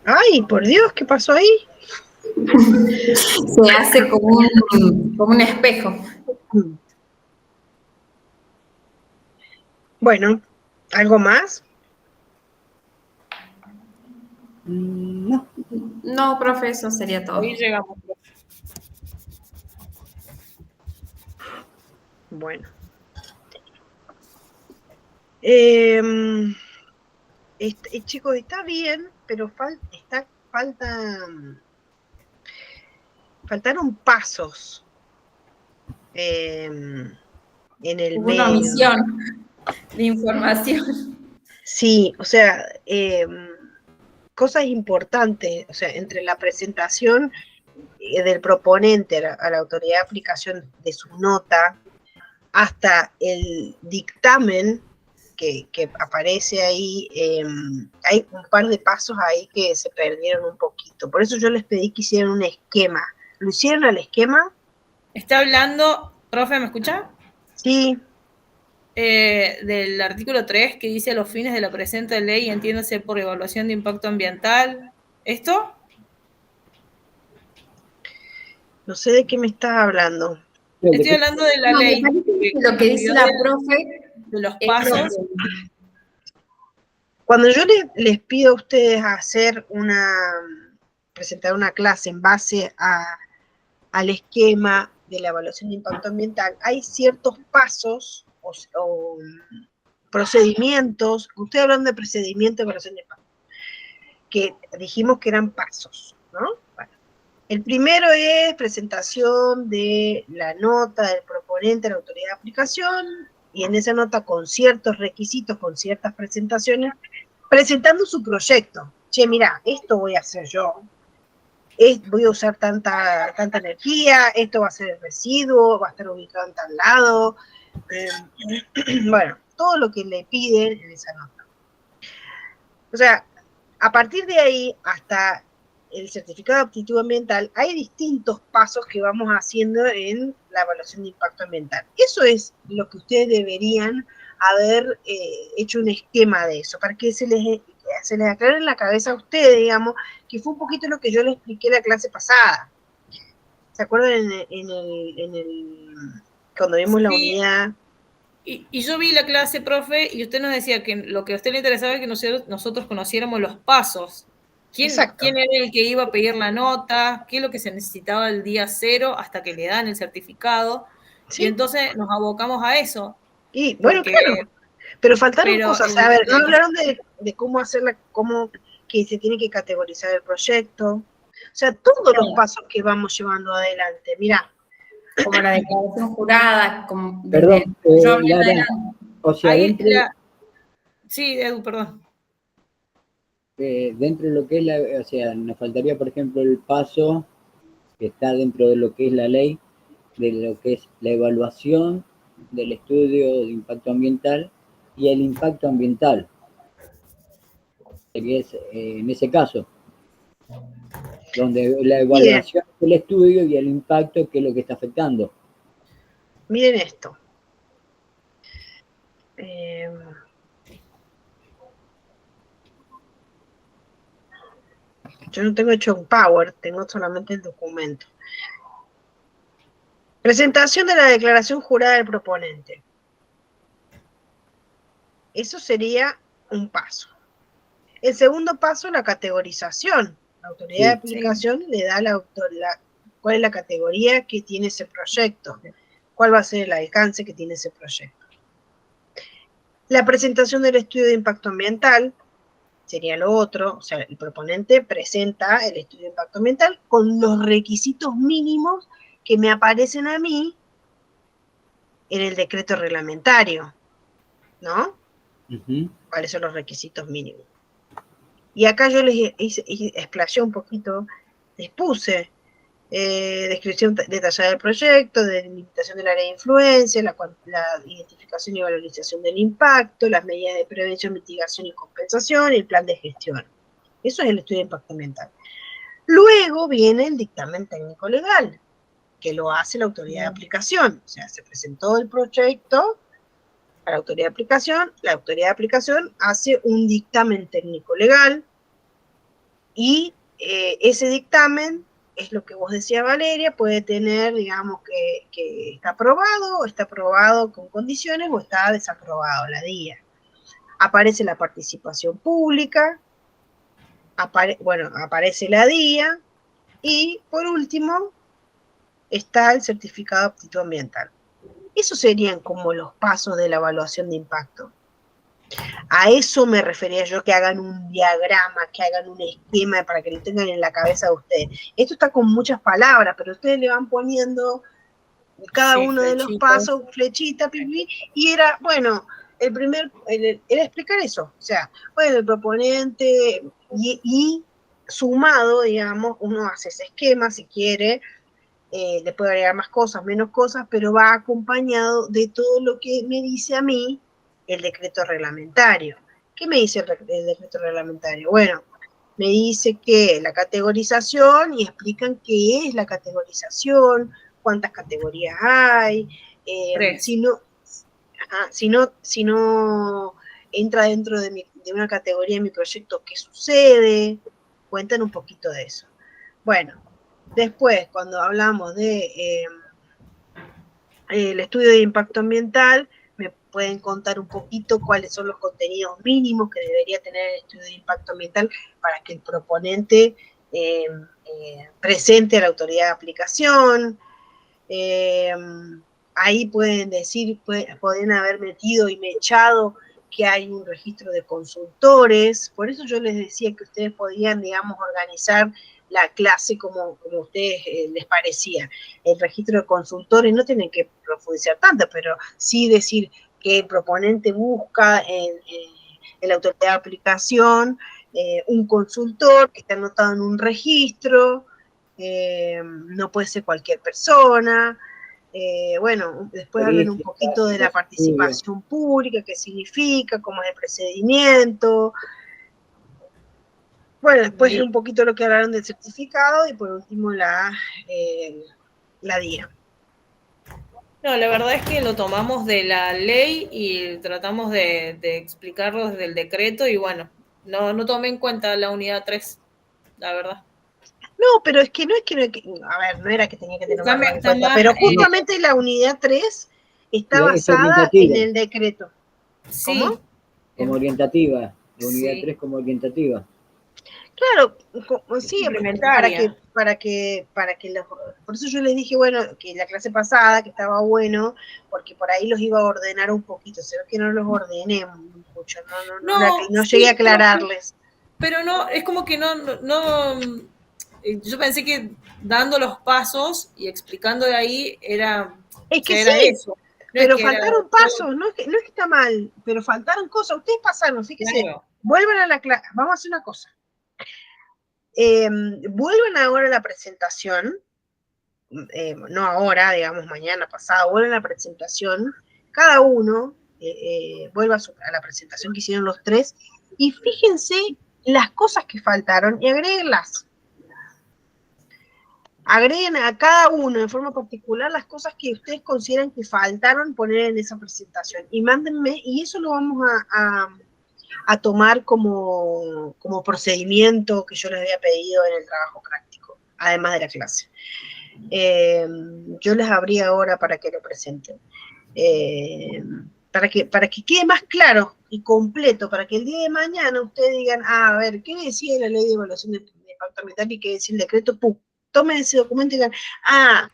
Ay, por Dios, ¿qué pasó ahí? Se hace como un espejo. Bueno, ¿algo más? No. No, profe, eso sería todo. Ahí llegamos. Bueno. Chicos, está bien, pero faltaron pasos en el Hubo medio. una omisión de información. Sí, o sea, cosas importantes, o sea, entre la presentación del proponente a la autoridad de aplicación de su nota hasta el dictamen que aparece ahí, hay un par de pasos ahí que se perdieron un poquito. Por eso yo les pedí que hicieran un esquema. ¿Lo hicieron al esquema? Está hablando, profe, ¿me escucha? Sí. Del artículo 3 que dice los fines de la presente ley, entiéndase por evaluación de impacto ambiental. ¿Esto? No sé de qué me estás hablando. Estoy hablando de la ley. Lo que dice la profe de los pasos. Cuando yo les pido a ustedes presentar una clase en base al esquema de la evaluación de impacto ambiental, hay ciertos pasos o procedimientos, ustedes hablan de procedimiento de evaluación de impacto, que dijimos que eran pasos, ¿no? Bueno, el primero es presentación de la nota del proponente a la autoridad de aplicación, y en esa nota con ciertos requisitos, con ciertas presentaciones, presentando su proyecto. Che, mira, esto voy a hacer yo, voy a usar tanta energía, esto va a ser el residuo, va a estar ubicado en tal lado, bueno, todo lo que le piden en esa nota. O sea, a partir de ahí hasta el certificado de aptitud ambiental, hay distintos pasos que vamos haciendo en la evaluación de impacto ambiental. Eso es lo que ustedes deberían haber hecho un esquema de eso, para que se les aclare en la cabeza a ustedes, digamos, que fue un poquito lo que yo les expliqué la clase pasada. ¿Se acuerdan cuando vimos la unidad? Y yo vi la clase, profe, y usted nos decía que lo que a usted le interesaba es que nosotros conociéramos los pasos. ¿Quién era el que iba a pedir la nota? ¿Qué es lo que se necesitaba el día 0 hasta que le dan el certificado? ¿Sí? Y entonces nos abocamos a eso. Y bueno, claro, pero faltaron cosas. A ver, no hablaron de cómo hacerla, cómo que se tiene que categorizar el proyecto. O sea, todos los pasos que vamos llevando adelante. Mirá. Como la declaración jurada, como perdón, Lara, o sea, sí, Edu, perdón. Dentro de lo que es o sea, nos faltaría, por ejemplo, el paso que está dentro de lo que es la ley, de lo que es la evaluación del estudio de impacto ambiental y el impacto ambiental. Que es, en ese caso, donde la evaluación del estudio y el impacto, que es lo que está afectando. Miren esto. Yo no tengo hecho un Power, tengo solamente el documento. Presentación de la declaración jurada del proponente. Eso sería un paso. El segundo paso, la categorización. La autoridad de aplicación le da cuál es la categoría que tiene ese proyecto, cuál va a ser el alcance que tiene ese proyecto. La presentación del estudio de impacto ambiental sería lo otro, o sea, el proponente presenta el estudio de impacto ambiental con los requisitos mínimos que me aparecen a mí en el decreto reglamentario, ¿no? ¿Cuáles son los requisitos mínimos? Y acá yo les explayé un poquito, les puse descripción detallada del proyecto, delimitación del área de influencia, la identificación y valorización del impacto, las medidas de prevención, mitigación y compensación, y el plan de gestión. Eso es el estudio de impacto ambiental. Luego viene el dictamen técnico legal, que lo hace la autoridad de aplicación. O sea, se presentó el proyecto a la autoridad de aplicación hace un dictamen técnico legal, y ese dictamen es lo que vos decías, Valeria, puede tener, digamos, que está aprobado con condiciones, o está desaprobado, la DIA. Aparece la participación pública, aparece la DIA, y por último está el certificado de aptitud ambiental. Esos serían como los pasos de la evaluación de impacto. A eso me refería yo, que hagan un diagrama, que hagan un esquema para que lo tengan en la cabeza de ustedes. Esto está con muchas palabras, pero ustedes le van poniendo cada uno de los pasos, flechita, pipi, y era, bueno, era explicar eso. O sea, bueno, el proponente y sumado, digamos, uno hace ese esquema si quiere, le puede agregar más cosas, menos cosas, pero va acompañado de todo lo que me dice a mí el decreto reglamentario. ¿Qué me dice el decreto reglamentario? Bueno, me dice que la categorización, y explican qué es la categorización, cuántas categorías hay, si no entra dentro de una categoría de mi proyecto, ¿qué sucede? Cuentan un poquito de eso. Bueno, después, cuando hablamos de el estudio de impacto ambiental, me pueden contar un poquito cuáles son los contenidos mínimos que debería tener el estudio de impacto ambiental para que el proponente presente a la autoridad de aplicación. Ahí pueden decir, pueden haber metido y mechado que hay un registro de consultores. Por eso yo les decía que ustedes podían, digamos, organizar la clase como a ustedes les parecía. El registro de consultores no tienen que profundizar tanto, pero sí decir que el proponente busca en la autoridad de aplicación un consultor que está anotado en un registro, no puede ser cualquier persona. Bueno, después hablan un poquito de la participación pública, qué significa, cómo es el procedimiento. Bueno, después un poquito lo que hablaron del certificado, y por último la DIA. No, la verdad es que lo tomamos de la ley y tratamos de explicarlo desde el decreto, y bueno, no tomé en cuenta la unidad 3, la verdad. No, pero es que a ver, no era que tenía que tener en cuenta, pero justamente la unidad 3 está basada en el decreto. Sí. ¿Cómo? Como orientativa, la unidad 3 como orientativa. Claro, sí, para que por eso yo les dije, bueno, que la clase pasada, que estaba bueno, porque por ahí los iba a ordenar un poquito, sino que no los ordené mucho, no llegué a aclararles. Pero no, es como que no, yo pensé que dando los pasos y explicando de ahí era eso. No, pero faltaron pasos, no es que está mal, pero faltaron cosas. Ustedes pasaron, fíjense, claro. Vuelvan a la clase, vamos a hacer una cosa. Vuelven ahora a la presentación, no ahora, digamos mañana, pasado, vuelven a la presentación, cada uno vuelva a la presentación que hicieron los tres y fíjense las cosas que faltaron y agréguenlas. Agreguen a cada uno en forma particular las cosas que ustedes consideran que faltaron poner en esa presentación y mándenme, y eso lo vamos a tomar como procedimiento que yo les había pedido en el trabajo práctico, además de la clase. Yo les abrí ahora para que lo presenten. Para que quede más claro y completo, para que el día de mañana ustedes digan, a ver, ¿qué decía la ley de evaluación de impacto ambiental y qué decía el decreto? ¡Pum! Tomen ese documento y digan,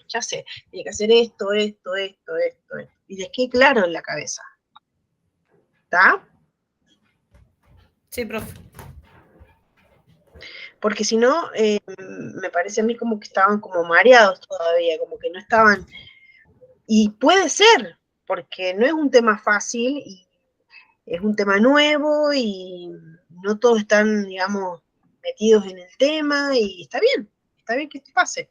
ya sé, tiene que hacer esto, esto, esto, esto, esto. Y les quede claro en la cabeza. ¿Está? Sí, profe. Porque si no, me parece a mí como que estaban como mareados todavía, como que no estaban. Y puede ser, porque no es un tema fácil, y es un tema nuevo, y no todos están, digamos, metidos en el tema, y está bien que esto pase.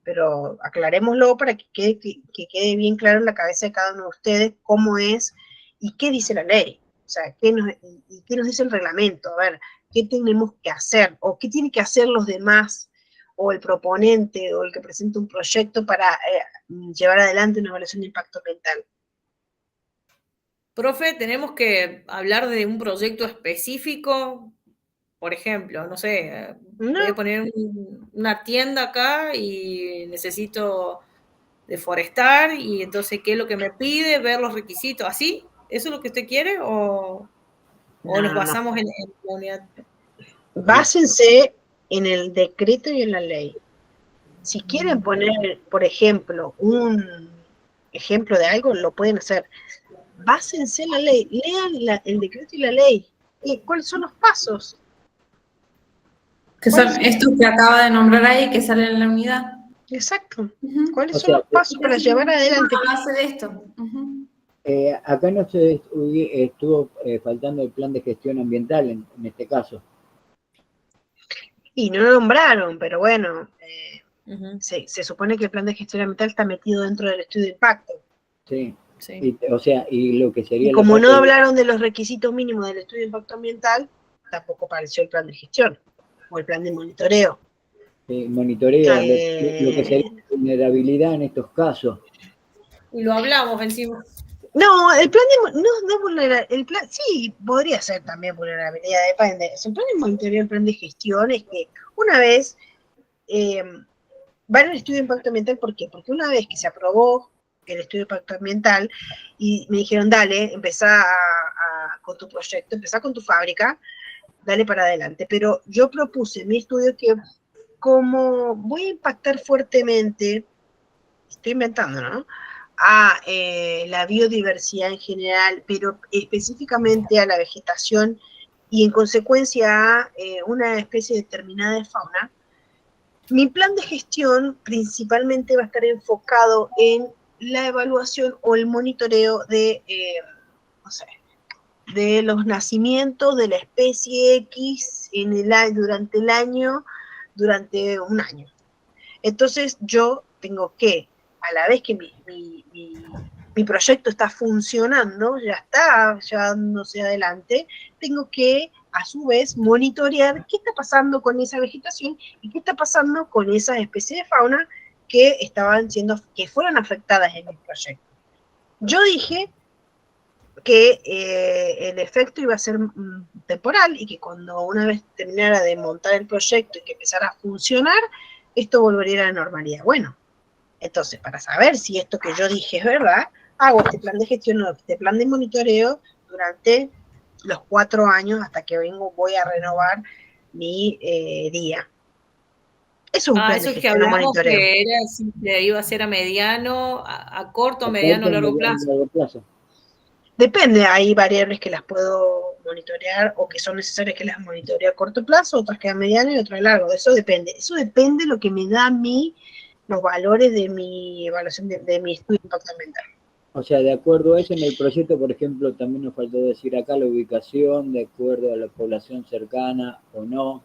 Pero aclarémoslo para que quede bien claro en la cabeza de cada uno de ustedes cómo es y qué dice la ley. O sea, qué nos dice el reglamento. A ver, qué tenemos que hacer, o qué tienen que hacer los demás, o el proponente, o el que presenta un proyecto para llevar adelante una evaluación de impacto ambiental. Profe, tenemos que hablar de un proyecto específico. Por ejemplo, no sé, voy a poner una tienda acá y necesito deforestar, y entonces, ¿qué es lo que me pide? Ver los requisitos, ¿así? ¿Eso es lo que usted quiere? ¿O nos basamos en la unidad? Básense en el decreto y en la ley. Si quieren poner, por ejemplo, un ejemplo de algo, lo pueden hacer. Básense en la ley, lean el decreto y la ley. ¿Cuáles son los pasos? Que son estos que acaba de nombrar ahí, que salen en la unidad. Exacto. ¿Cuáles son los pasos para llevar adelante? A base de esto. Acá no se estuvo faltando el plan de gestión ambiental en este caso. Y no lo nombraron, pero bueno, se supone que el plan de gestión ambiental está metido dentro del estudio de impacto. Sí. Y lo que sería... Y como no hablaron de los requisitos mínimos del estudio de impacto ambiental, tampoco apareció el plan de gestión o el plan de monitoreo. Monitoreo, lo que sería vulnerabilidad en estos casos. Y lo hablamos encima. No, el plan de no vulnerabilidad, sí, podría ser también vulnerabilidad, depende. El plan de monitoreo y el plan de gestión es que una vez van al estudio de impacto ambiental. ¿Por qué? Porque una vez que se aprobó el estudio de impacto ambiental y me dijeron, dale, empezá con tu proyecto, empezá con tu fábrica, dale para adelante. Pero yo propuse en mi estudio que como voy a impactar fuertemente, estoy inventando, ¿no?, a la biodiversidad en general, pero específicamente a la vegetación y en consecuencia a una especie determinada de fauna, mi plan de gestión principalmente va a estar enfocado en la evaluación o el monitoreo de, de los nacimientos de la especie X durante el año, durante un año. Entonces yo tengo que, a la vez que mi proyecto está funcionando, ya está llevándose adelante, tengo que, a su vez, monitorear qué está pasando con esa vegetación y qué está pasando con esas especies de fauna que fueron afectadas en mi proyecto. Yo dije que el efecto iba a ser temporal y que cuando una vez terminara de montar el proyecto y que empezara a funcionar, esto volvería a la normalidad. Bueno, entonces, para saber si esto que yo dije es verdad, hago este plan de gestión o este plan de monitoreo durante los 4 años hasta que voy a renovar mi día. Eso es un plan de gestión, que hablamos monitoreo. que era si iba a ser a mediano, a corto, mediano, largo plazo. Depende, hay variables que las puedo monitorear o que son necesarias que las monitoree a corto plazo, otras que a mediano y otras a largo. Eso depende de lo que me da a mí los valores de mi evaluación de mi estudio de impacto ambiental. O sea, de acuerdo a eso, en el proyecto, por ejemplo, también nos faltó decir acá la ubicación, de acuerdo a la población cercana o no.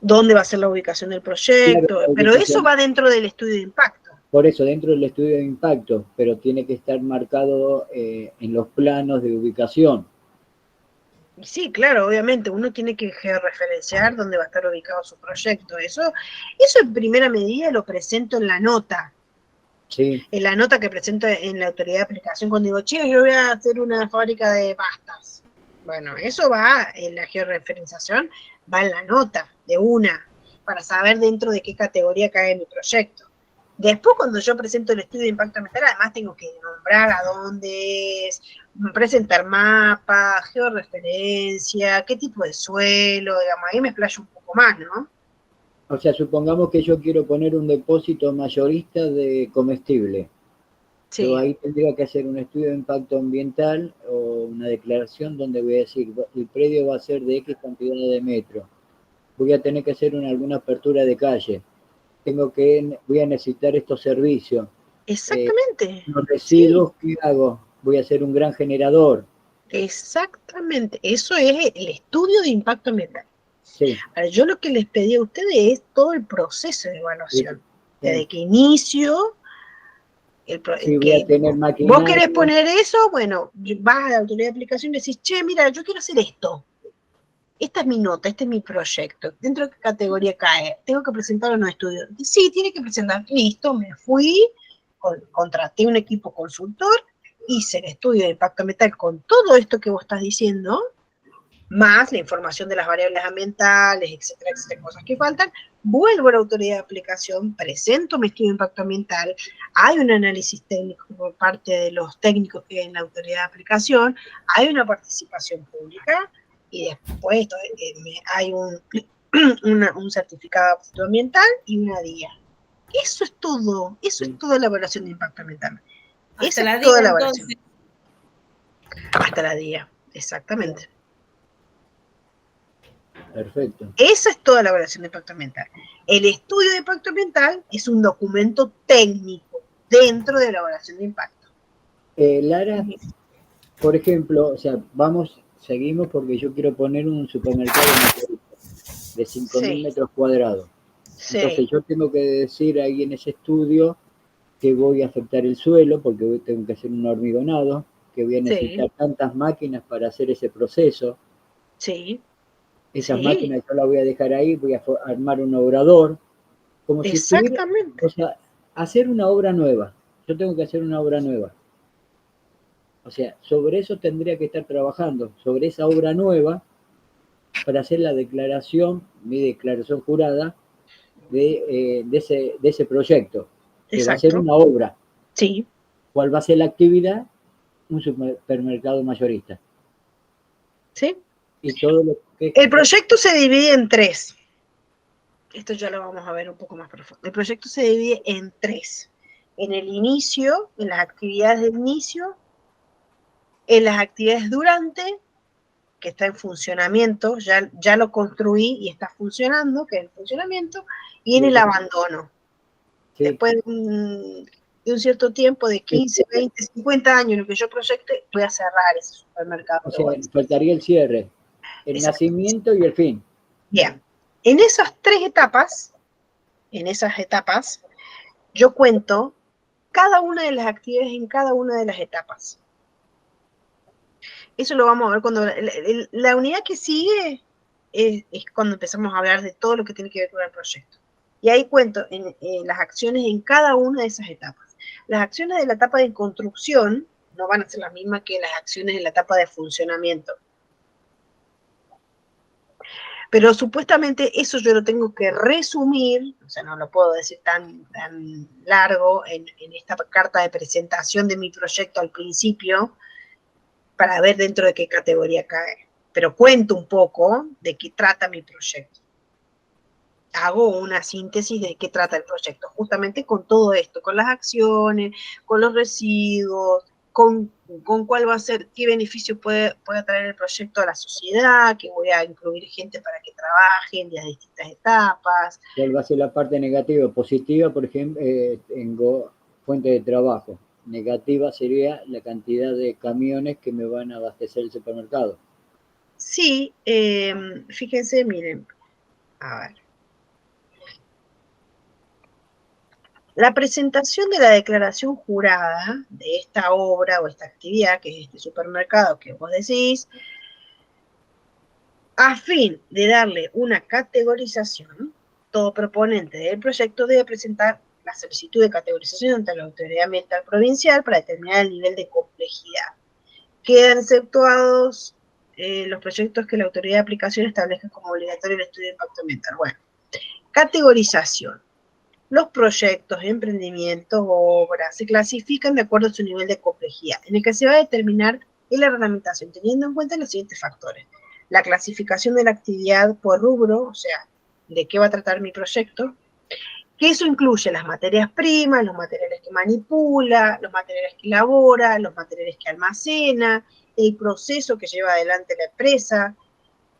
¿Dónde va a ser la ubicación del proyecto? Claro, pero eso va dentro del estudio de impacto. Por eso, dentro del estudio de impacto, pero tiene que estar marcado en los planos de ubicación. Sí, claro, obviamente, uno tiene que georreferenciar dónde va a estar ubicado su proyecto. Eso en primera medida lo presento en la nota. Sí. En la nota que presento en la autoridad de aplicación, cuando digo, che, yo voy a hacer una fábrica de pastas. Bueno, eso va en la georreferenciación, va en la nota de una, para saber dentro de qué categoría cae mi proyecto. Después, cuando yo presento el estudio de impacto ambiental, además tengo que nombrar a dónde es, presentar mapa, georreferencia, qué tipo de suelo, digamos, ahí me explayo un poco más, ¿no? O sea, supongamos que yo quiero poner un depósito mayorista de comestible. Yo Sí. ahí tendría que hacer un estudio de impacto ambiental o una declaración donde voy a decir, el predio va a ser de X cantidad de metros. Voy a tener que hacer alguna apertura de calle. Voy a necesitar estos servicios. Exactamente. Los Sí. residuos, ¿qué hago? Voy a hacer un gran generador. Exactamente, eso es el estudio de impacto ambiental. Sí. Ahora, yo lo que les pedí a ustedes es todo el proceso de evaluación, Sí. desde que inicio, Sí, voy a que tener vos querés maquinaria. poner eso, bueno, vas a la autoridad de aplicación y decís, che, mira, yo quiero hacer esto, esta es mi nota, este es mi proyecto, ¿dentro de qué categoría cae? ¿Tengo que presentar un estudio? Sí, tiene que presentar, listo, me fui, contraté un equipo consultor, hice el estudio de impacto ambiental con todo esto que vos estás diciendo, más la información de las variables ambientales, etcétera, etcétera, cosas que faltan, vuelvo a la autoridad de aplicación, presento mi estudio de impacto ambiental, hay un análisis técnico por parte de los técnicos que hay en la autoridad de aplicación, hay una participación pública y después hay un certificado de aptitud ambiental y una guía. Eso es toda la evaluación de impacto ambiental. Hasta Esa es la DIA, toda la evaluación. entonces. Hasta la DIA, exactamente. Perfecto. Esa es toda la evaluación de impacto ambiental. El estudio de impacto ambiental es un documento técnico dentro de la evaluación de impacto. Lara, por ejemplo, o sea, seguimos porque yo quiero poner un supermercado de 5.000 Sí, metros cuadrados. Entonces sí, yo tengo que decir ahí en ese estudio que voy a afectar el suelo porque tengo que hacer un hormigonado, que voy a sí, necesitar tantas máquinas para hacer ese proceso. sí, Esas sí, máquinas yo las voy a dejar ahí, voy a armar un obrador, como si estuviera, o exactamente, sea, hacer una obra nueva. Yo tengo que hacer una obra nueva. O sea, sobre eso tendría que estar trabajando, sobre esa obra nueva, para hacer la declaración, mi declaración jurada, de ese proyecto, que va a ser exacto, una obra. sí, ¿Cuál va a ser la actividad? Un supermercado mayorista. sí. Y todo lo que... El proyecto se divide en tres. Esto ya lo vamos a ver un poco más profundo. El proyecto se divide en tres. En el inicio, en las actividades del inicio, en las actividades durante, que está en funcionamiento, ya lo construí y está funcionando, que es el funcionamiento, y en el abandono. Sí. Después de un cierto tiempo, de 15, 20, 50 años, en lo que yo proyecte, voy a cerrar ese supermercado. O sea, faltaría el cierre, el Exacto. nacimiento y el fin. Bien, en esas tres etapas, yo cuento cada una de las actividades en cada una de las etapas. Eso lo vamos a ver cuando la unidad que sigue es cuando empezamos a hablar de todo lo que tiene que ver con el proyecto. Y ahí cuento las acciones en cada una de esas etapas. Las acciones de la etapa de construcción no van a ser las mismas que las acciones en la etapa de funcionamiento. Pero supuestamente eso yo lo tengo que resumir, o sea, no lo puedo decir tan largo en esta carta de presentación de mi proyecto al principio, para ver dentro de qué categoría cae. Pero cuento un poco de qué trata mi proyecto. Hago una síntesis de qué trata el proyecto, justamente con todo esto, con las acciones, con los residuos, con cuál va a ser, qué beneficio puede traer el proyecto a la sociedad, que voy a incluir gente para que trabaje en las distintas etapas. ¿Cuál va a ser la parte negativa? Positiva, por ejemplo, tengo fuente de trabajo. Negativa sería la cantidad de camiones que me van a abastecer el supermercado. Sí, fíjense, miren, a ver. La presentación de la declaración jurada de esta obra o esta actividad, que es este supermercado que vos decís, a fin de darle una categorización, todo proponente del proyecto debe presentar la solicitud de categorización ante la autoridad ambiental provincial para determinar el nivel de complejidad. Quedan exceptuados los proyectos que la autoridad de aplicación establezca como obligatorio el estudio de impacto ambiental. Bueno, categorización. Los proyectos, emprendimientos, obras, se clasifican de acuerdo a su nivel de complejidad, en el que se va a determinar en la reglamentación, teniendo en cuenta los siguientes factores. La clasificación de la actividad por rubro, o sea, de qué va a tratar mi proyecto, que eso incluye las materias primas, los materiales que manipula, los materiales que elabora, los materiales que almacena, el proceso que lleva adelante la empresa,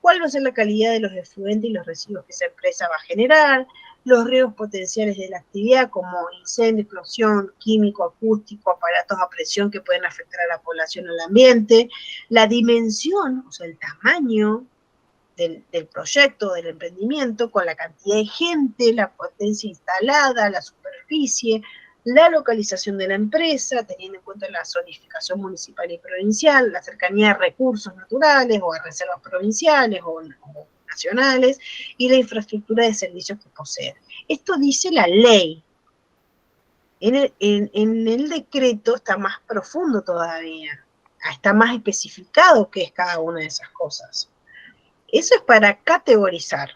cuál va a ser la calidad de los efluentes y los residuos que esa empresa va a generar, los riesgos potenciales de la actividad como incendio, explosión, químico, acústico, aparatos a presión que pueden afectar a la población o al ambiente, la dimensión, o sea, el tamaño del proyecto, del emprendimiento, con la cantidad de gente, la potencia instalada, la superficie, la localización de la empresa, teniendo en cuenta la zonificación municipal y provincial, la cercanía a recursos naturales o a reservas provinciales o nacionales, y la infraestructura de servicios que posee. Esto dice la ley. En el decreto está más profundo todavía, está más especificado qué es cada una de esas cosas. Eso es para categorizar.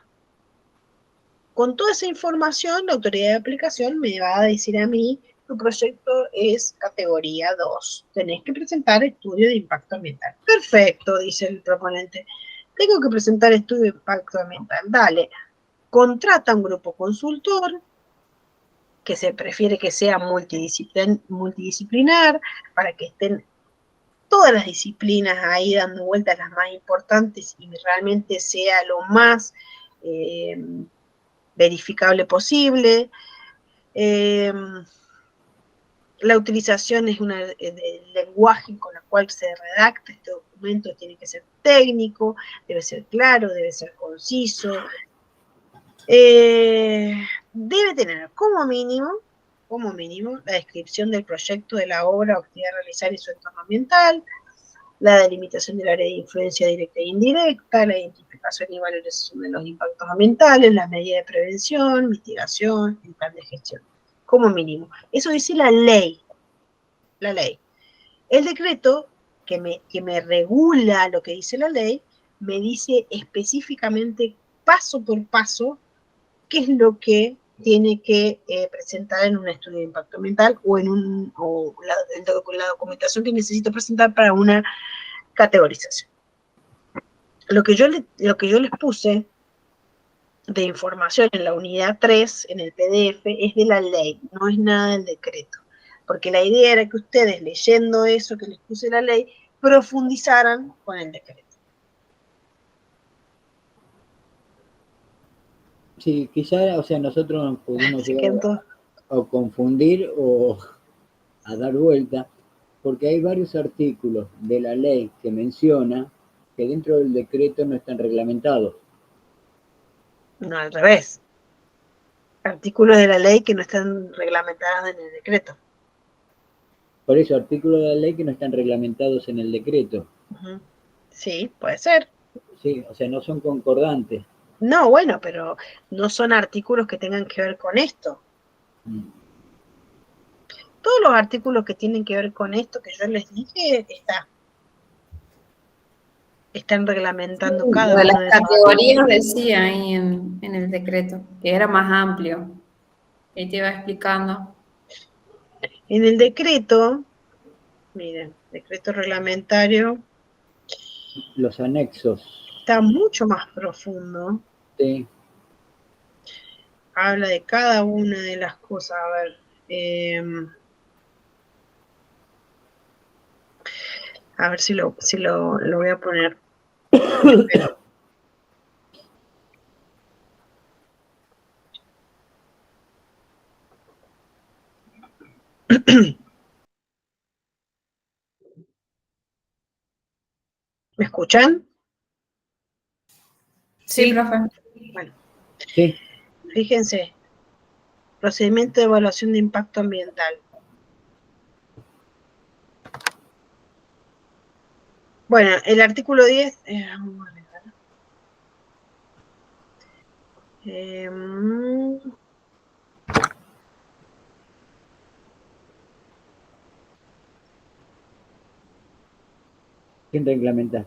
Con toda esa información, la autoridad de aplicación me va a decir a mí, tu proyecto es categoría 2. Tenés que presentar estudio de impacto ambiental. Perfecto, dice el proponente. Tengo que presentar estudio de impacto ambiental. Dale, contrata un grupo consultor, que se prefiere que sea multidisciplinar, para que estén todas las disciplinas ahí dando vueltas las más importantes y realmente sea lo más verificable posible. La utilización es del lenguaje con el cual se redacta este documento, tiene que ser técnico, debe ser claro, debe ser conciso. Debe tener como mínimo, la descripción del proyecto de la obra o actividad a realizar y su entorno ambiental, la delimitación del área de influencia directa e indirecta, la identificación y valorización de los impactos ambientales, las medidas de prevención, mitigación, el plan de gestión, como mínimo. Eso dice la ley. La ley. El decreto que me regula lo que dice la ley, me dice específicamente, paso por paso, qué es lo que tiene que presentar en un estudio de impacto ambiental o en la documentación que necesito presentar para una categorización. Lo que yo les puse de información en la unidad 3, en el PDF, es de la ley, no es nada del decreto. Porque la idea era que ustedes, leyendo eso que les puse en la ley, profundizaran con el decreto. Sí, quizá, o sea, nosotros nos pudimos llegar a confundir o a dar vuelta, porque hay varios artículos de la ley que menciona que dentro del decreto no están reglamentados. No, al revés. Artículos de la ley que no están reglamentados en el decreto. Por eso, artículos de la ley que no están reglamentados en el decreto. Sí, puede ser. Sí, o sea, no son concordantes. No, bueno, pero no son artículos que tengan que ver con esto. Todos los artículos que tienen que ver con esto que yo les dije, están reglamentando cada una de una de las esas categorías decía ahí en el decreto, que era más amplio. Ahí te iba explicando. En el decreto, miren, decreto reglamentario, Los anexos. está mucho más profundo. Sí. Habla de cada una de las cosas. A ver, si lo voy a poner. ¿Me escuchan? Sí, profe. Bueno, sí. Fíjense, Procedimiento de evaluación de impacto ambiental. Bueno, el artículo 10, vamos a ver. ¿Quién reglamenta?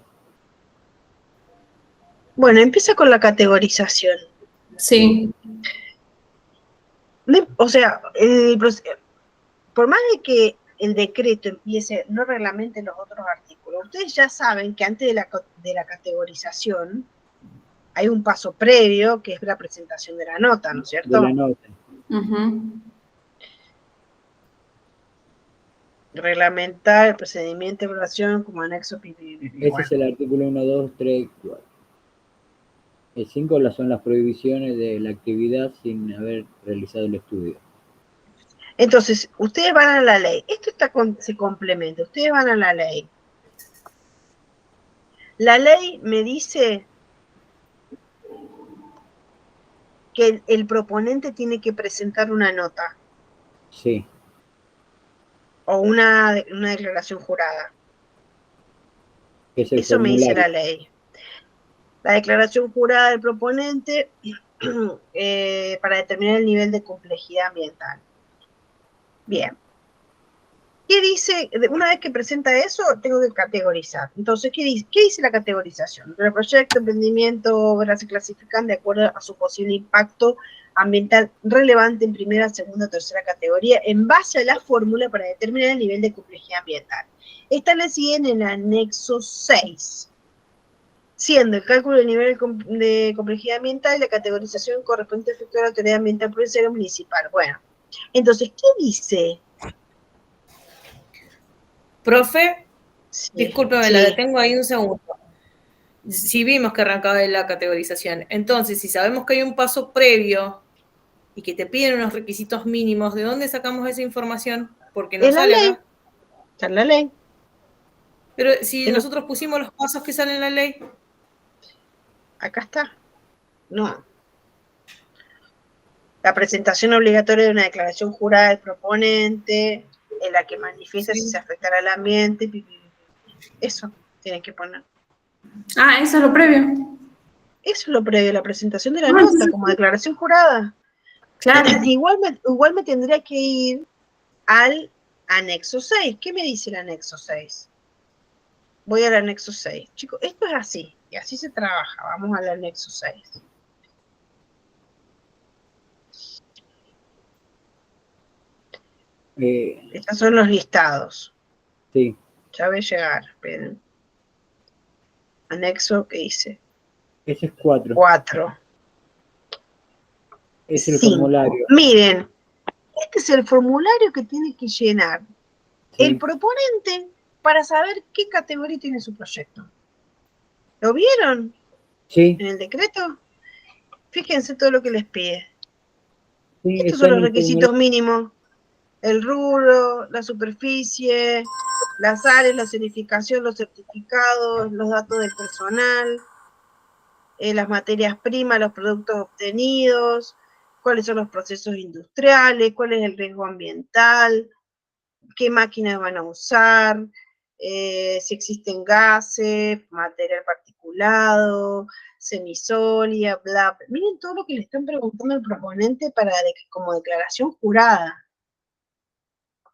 Bueno, empieza con la categorización. Sí. O sea, por más de que el decreto empiece, no reglamente los otros artículos, ustedes ya saben que antes de la categorización hay un paso previo, que es la presentación de la nota, ¿no es cierto? De la nota. Reglamentar el procedimiento de evaluación como anexo. Ese es el artículo 1, 2, 3, 4. El 5 son las prohibiciones de la actividad sin haber realizado el estudio. Entonces, ustedes van a la ley. Esto se complementa. Ustedes van a la ley. La ley me dice que el proponente tiene que presentar una nota. Sí. O una declaración jurada. Eso me dice la ley. La declaración jurada del proponente para determinar el nivel de complejidad ambiental. Bien. ¿Qué dice? Una vez que presenta eso, tengo que categorizar. Entonces, ¿qué dice la categorización? El proyecto, emprendimiento, obras se clasifican de acuerdo a su posible impacto ambiental relevante en primera, segunda o tercera categoría en base a la fórmula para determinar el nivel de complejidad ambiental. Establecida en el anexo 6. Siendo el cálculo del nivel de complejidad ambiental y la categorización correspondiente a efecto de la autoridad ambiental provincial o municipal. Bueno, entonces, ¿qué dice? Profe, Sí, discúlpeme, sí. la detengo ahí un segundo. Si vimos que arrancaba de la categorización, entonces si sabemos que hay un paso previo y que te piden unos requisitos mínimos, ¿de dónde sacamos esa información? Porque no sale acá. Está en la ley. Pero si nosotros pusimos los pasos que salen en la ley. Acá está. No. La presentación obligatoria de una declaración jurada del proponente, en la que manifiesta si se afectará al ambiente. Eso tienen que poner. Ah, eso es lo previo. Eso es lo previo, la presentación de la nota, como declaración jurada. Claro. Igual me tendría que ir al anexo 6. ¿Qué me dice el anexo 6? Voy al anexo 6. Chicos, esto es así, y así se trabaja. Vamos al anexo 6. Estos son los listados. Sí. Ya voy a llegar, esperen. Anexo, ¿qué dice? Ese es 4. 4. Es el formulario. Miren, este es el formulario que tiene que llenar el proponente para saber qué categoría tiene su proyecto. ¿Lo vieron? Sí. En el decreto. Fíjense todo lo que les pide. Sí, estos son los requisitos mínimos. El rubro, la superficie, las áreas, la certificación, los certificados, los datos del personal, las materias primas, los productos obtenidos, cuáles son los procesos industriales, cuál es el riesgo ambiental, qué máquinas van a usar, si existen gases, material particulado, semisólida, bla. Miren todo lo que le están preguntando al proponente como declaración jurada.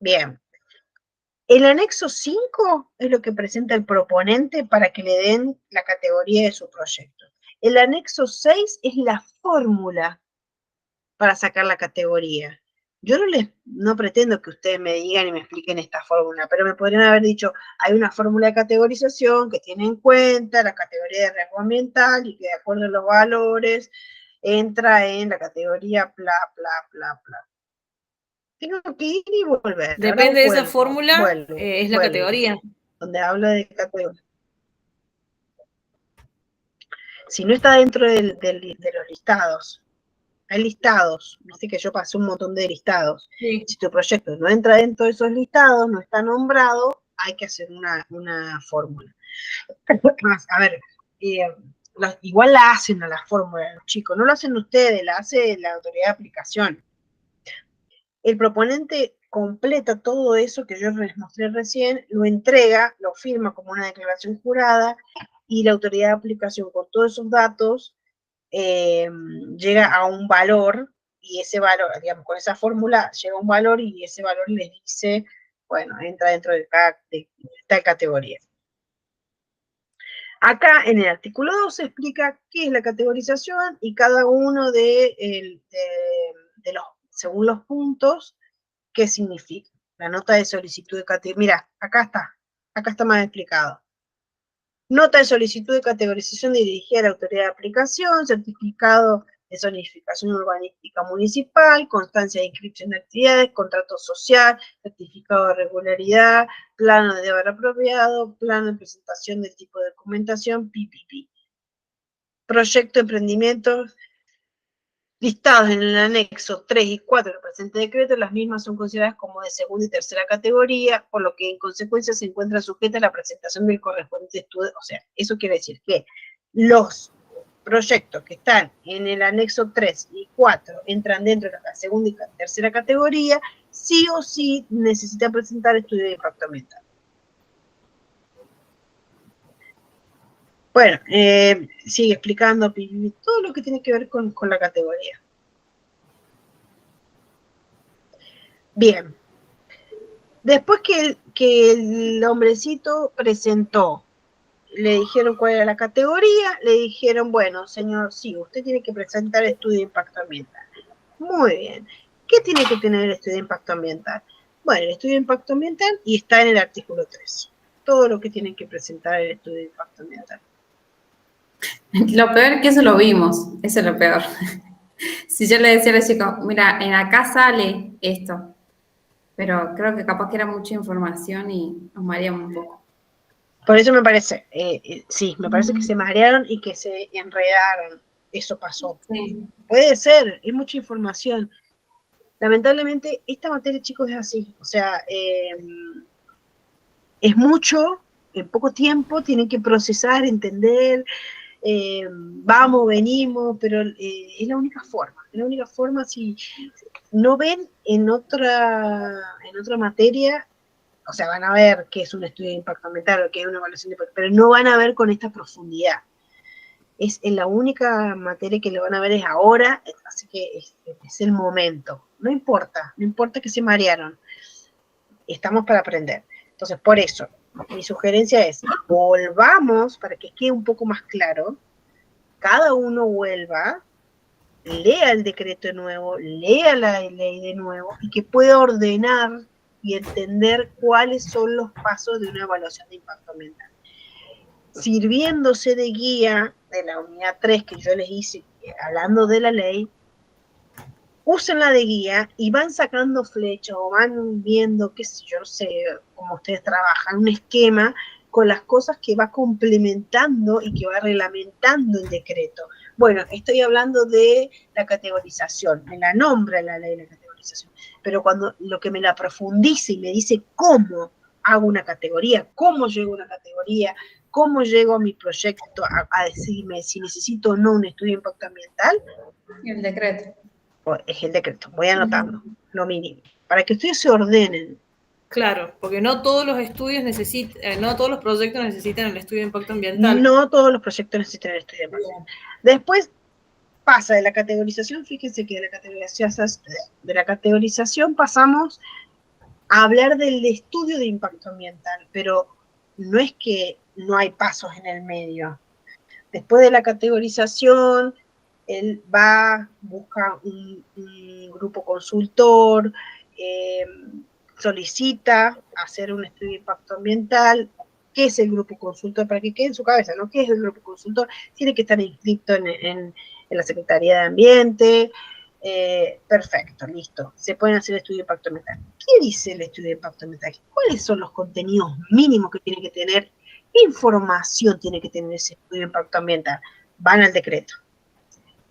Bien. El anexo 5 es lo que presenta el proponente para que le den la categoría de su proyecto. El anexo 6 es la fórmula para sacar la categoría. Yo no pretendo que ustedes me digan y me expliquen esta fórmula, pero me podrían haber dicho, hay una fórmula de categorización que tiene en cuenta la categoría de riesgo ambiental y que de acuerdo a los valores entra en la categoría bla, bla, bla, bla. Tengo que ir y volver. Depende de esa fórmula, es la categoría. Donde habla de categoría. Si no está dentro de los listados, hay listados, viste que yo pasé un montón de listados. Sí. Si tu proyecto no entra dentro de esos listados, no está nombrado, hay que hacer una fórmula. A ver, igual la hacen a la fórmula los chicos, no lo hacen ustedes, la hace la autoridad de aplicación. el proponente completa todo eso que yo les mostré recién, lo entrega, lo firma como una declaración jurada, y la autoridad de aplicación con todos esos datos llega a un valor, y ese valor, digamos, con esa fórmula llega a un valor, y ese valor les dice, bueno, entra dentro de tal categoría. Acá en el artículo 2 se explica qué es la categorización y cada uno de los, según los puntos, qué significa. La nota de solicitud de categoría. Mira, acá está más explicado. Nota de solicitud de categorización dirigida a la autoridad de aplicación, certificado de zonificación urbanística municipal, constancia de inscripción de actividades, contrato social, certificado de regularidad, plano de deber apropiado, plano de presentación del tipo de documentación, PPP. Proyecto de emprendimiento listados en el anexo 3 y 4 del presente decreto, las mismas son consideradas como de segunda y tercera categoría, por lo que en consecuencia se encuentra sujeta a la presentación del correspondiente estudio. O sea, eso quiere decir que los proyectos que están en el anexo 3 y 4 entran dentro de la segunda y tercera categoría, sí o sí necesitan presentar estudio de impacto ambiental. Bueno, sigue explicando todo lo que tiene que ver con la categoría. Bien. Después que el hombrecito presentó, le dijeron cuál era la categoría, le dijeron, bueno, señor, sí, usted tiene que presentar estudio de impacto ambiental. Muy bien. ¿Qué tiene que tener el estudio de impacto ambiental? Bueno, el estudio de impacto ambiental, y está en el artículo 3. Todo lo que tienen que presentar el estudio de impacto ambiental. Lo peor es que eso lo vimos, eso es lo peor. Si yo le decía a los chicos, mira, en acá sale esto, pero creo que capaz que era mucha información y nos mareamos un poco. Por eso me parece, sí, me parece que se marearon y que se enredaron. Eso pasó. Sí. Puede ser, es mucha información. Lamentablemente, esta materia, chicos, es así. O sea, es mucho, en poco tiempo, tienen que procesar, entender, vamos, venimos, pero es la única forma. Es la única forma. Si no ven en otra materia, o sea, van a ver qué es un estudio de impacto ambiental o qué es una evaluación de impacto, pero no van a ver con esta profundidad. Es en la única materia que lo van a ver es ahora, así que es el momento. No importa que se marearon. Estamos para aprender. Entonces, por eso, mi sugerencia es, volvamos, para que quede un poco más claro, cada uno vuelva, lea el decreto de nuevo, lea la ley de nuevo, y que pueda ordenar y entender cuáles son los pasos de una evaluación de impacto ambiental. Sirviéndose de guía de la unidad 3 que yo les hice, hablando de la ley, úsenla de guía y van sacando flechas o van viendo, qué sé yo, no sé cómo ustedes trabajan, un esquema con las cosas que va complementando y que va reglamentando el decreto. Bueno, estoy hablando de la categorización, me la nombra la ley de la categorización, pero cuando lo que me la profundice y me dice cómo hago una categoría, cómo llego a una categoría, cómo llego a mi proyecto a decirme si necesito o no un estudio de impacto ambiental. El decreto. Es el decreto, voy anotando, lo mínimo, para que ustedes se ordenen. Claro, porque no todos los estudios no todos los proyectos necesitan el estudio de impacto ambiental. No todos los proyectos necesitan el estudio de impacto ambiental. Después pasa de la categorización, fíjense que de la categorización pasamos a hablar del estudio de impacto ambiental, pero no es que no hay pasos en el medio. Después de la categorización, él va, busca un grupo consultor, solicita hacer un estudio de impacto ambiental. ¿Qué es el grupo consultor? Para que quede en su cabeza, ¿no? ¿Qué es el grupo consultor? Tiene que estar inscrito en la Secretaría de Ambiente. Perfecto, listo. Se pueden hacer estudios de impacto ambiental. ¿Qué dice el estudio de impacto ambiental? ¿Cuáles son los contenidos mínimos que tiene que tener? ¿Qué información tiene que tener ese estudio de impacto ambiental? Van al decreto.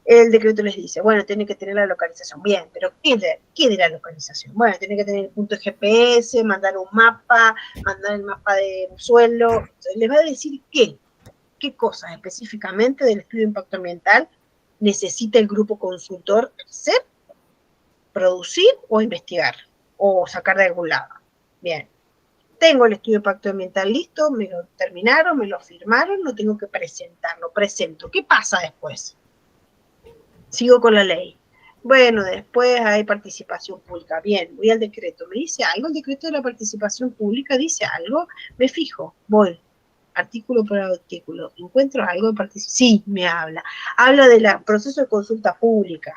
El decreto les dice, bueno, tiene que tener la localización. Bien, pero ¿qué de la localización? Bueno, tiene que tener el punto de GPS, mandar un mapa, mandar el mapa de suelo. Entonces, les va a decir qué cosas específicamente del estudio de impacto ambiental necesita el grupo consultor hacer, producir o investigar, o sacar de algún lado. Bien. Tengo el estudio de impacto ambiental listo, me lo terminaron, me lo firmaron, no tengo que presentarlo, presento. ¿Qué pasa después? Sigo con la ley. Bueno, después hay participación pública. Bien, voy al decreto. ¿Me dice algo el decreto de la participación pública? ¿Dice algo? Me fijo, voy, artículo por artículo. ¿Encuentro algo de participación? Sí, me habla. Habla del proceso de consulta pública.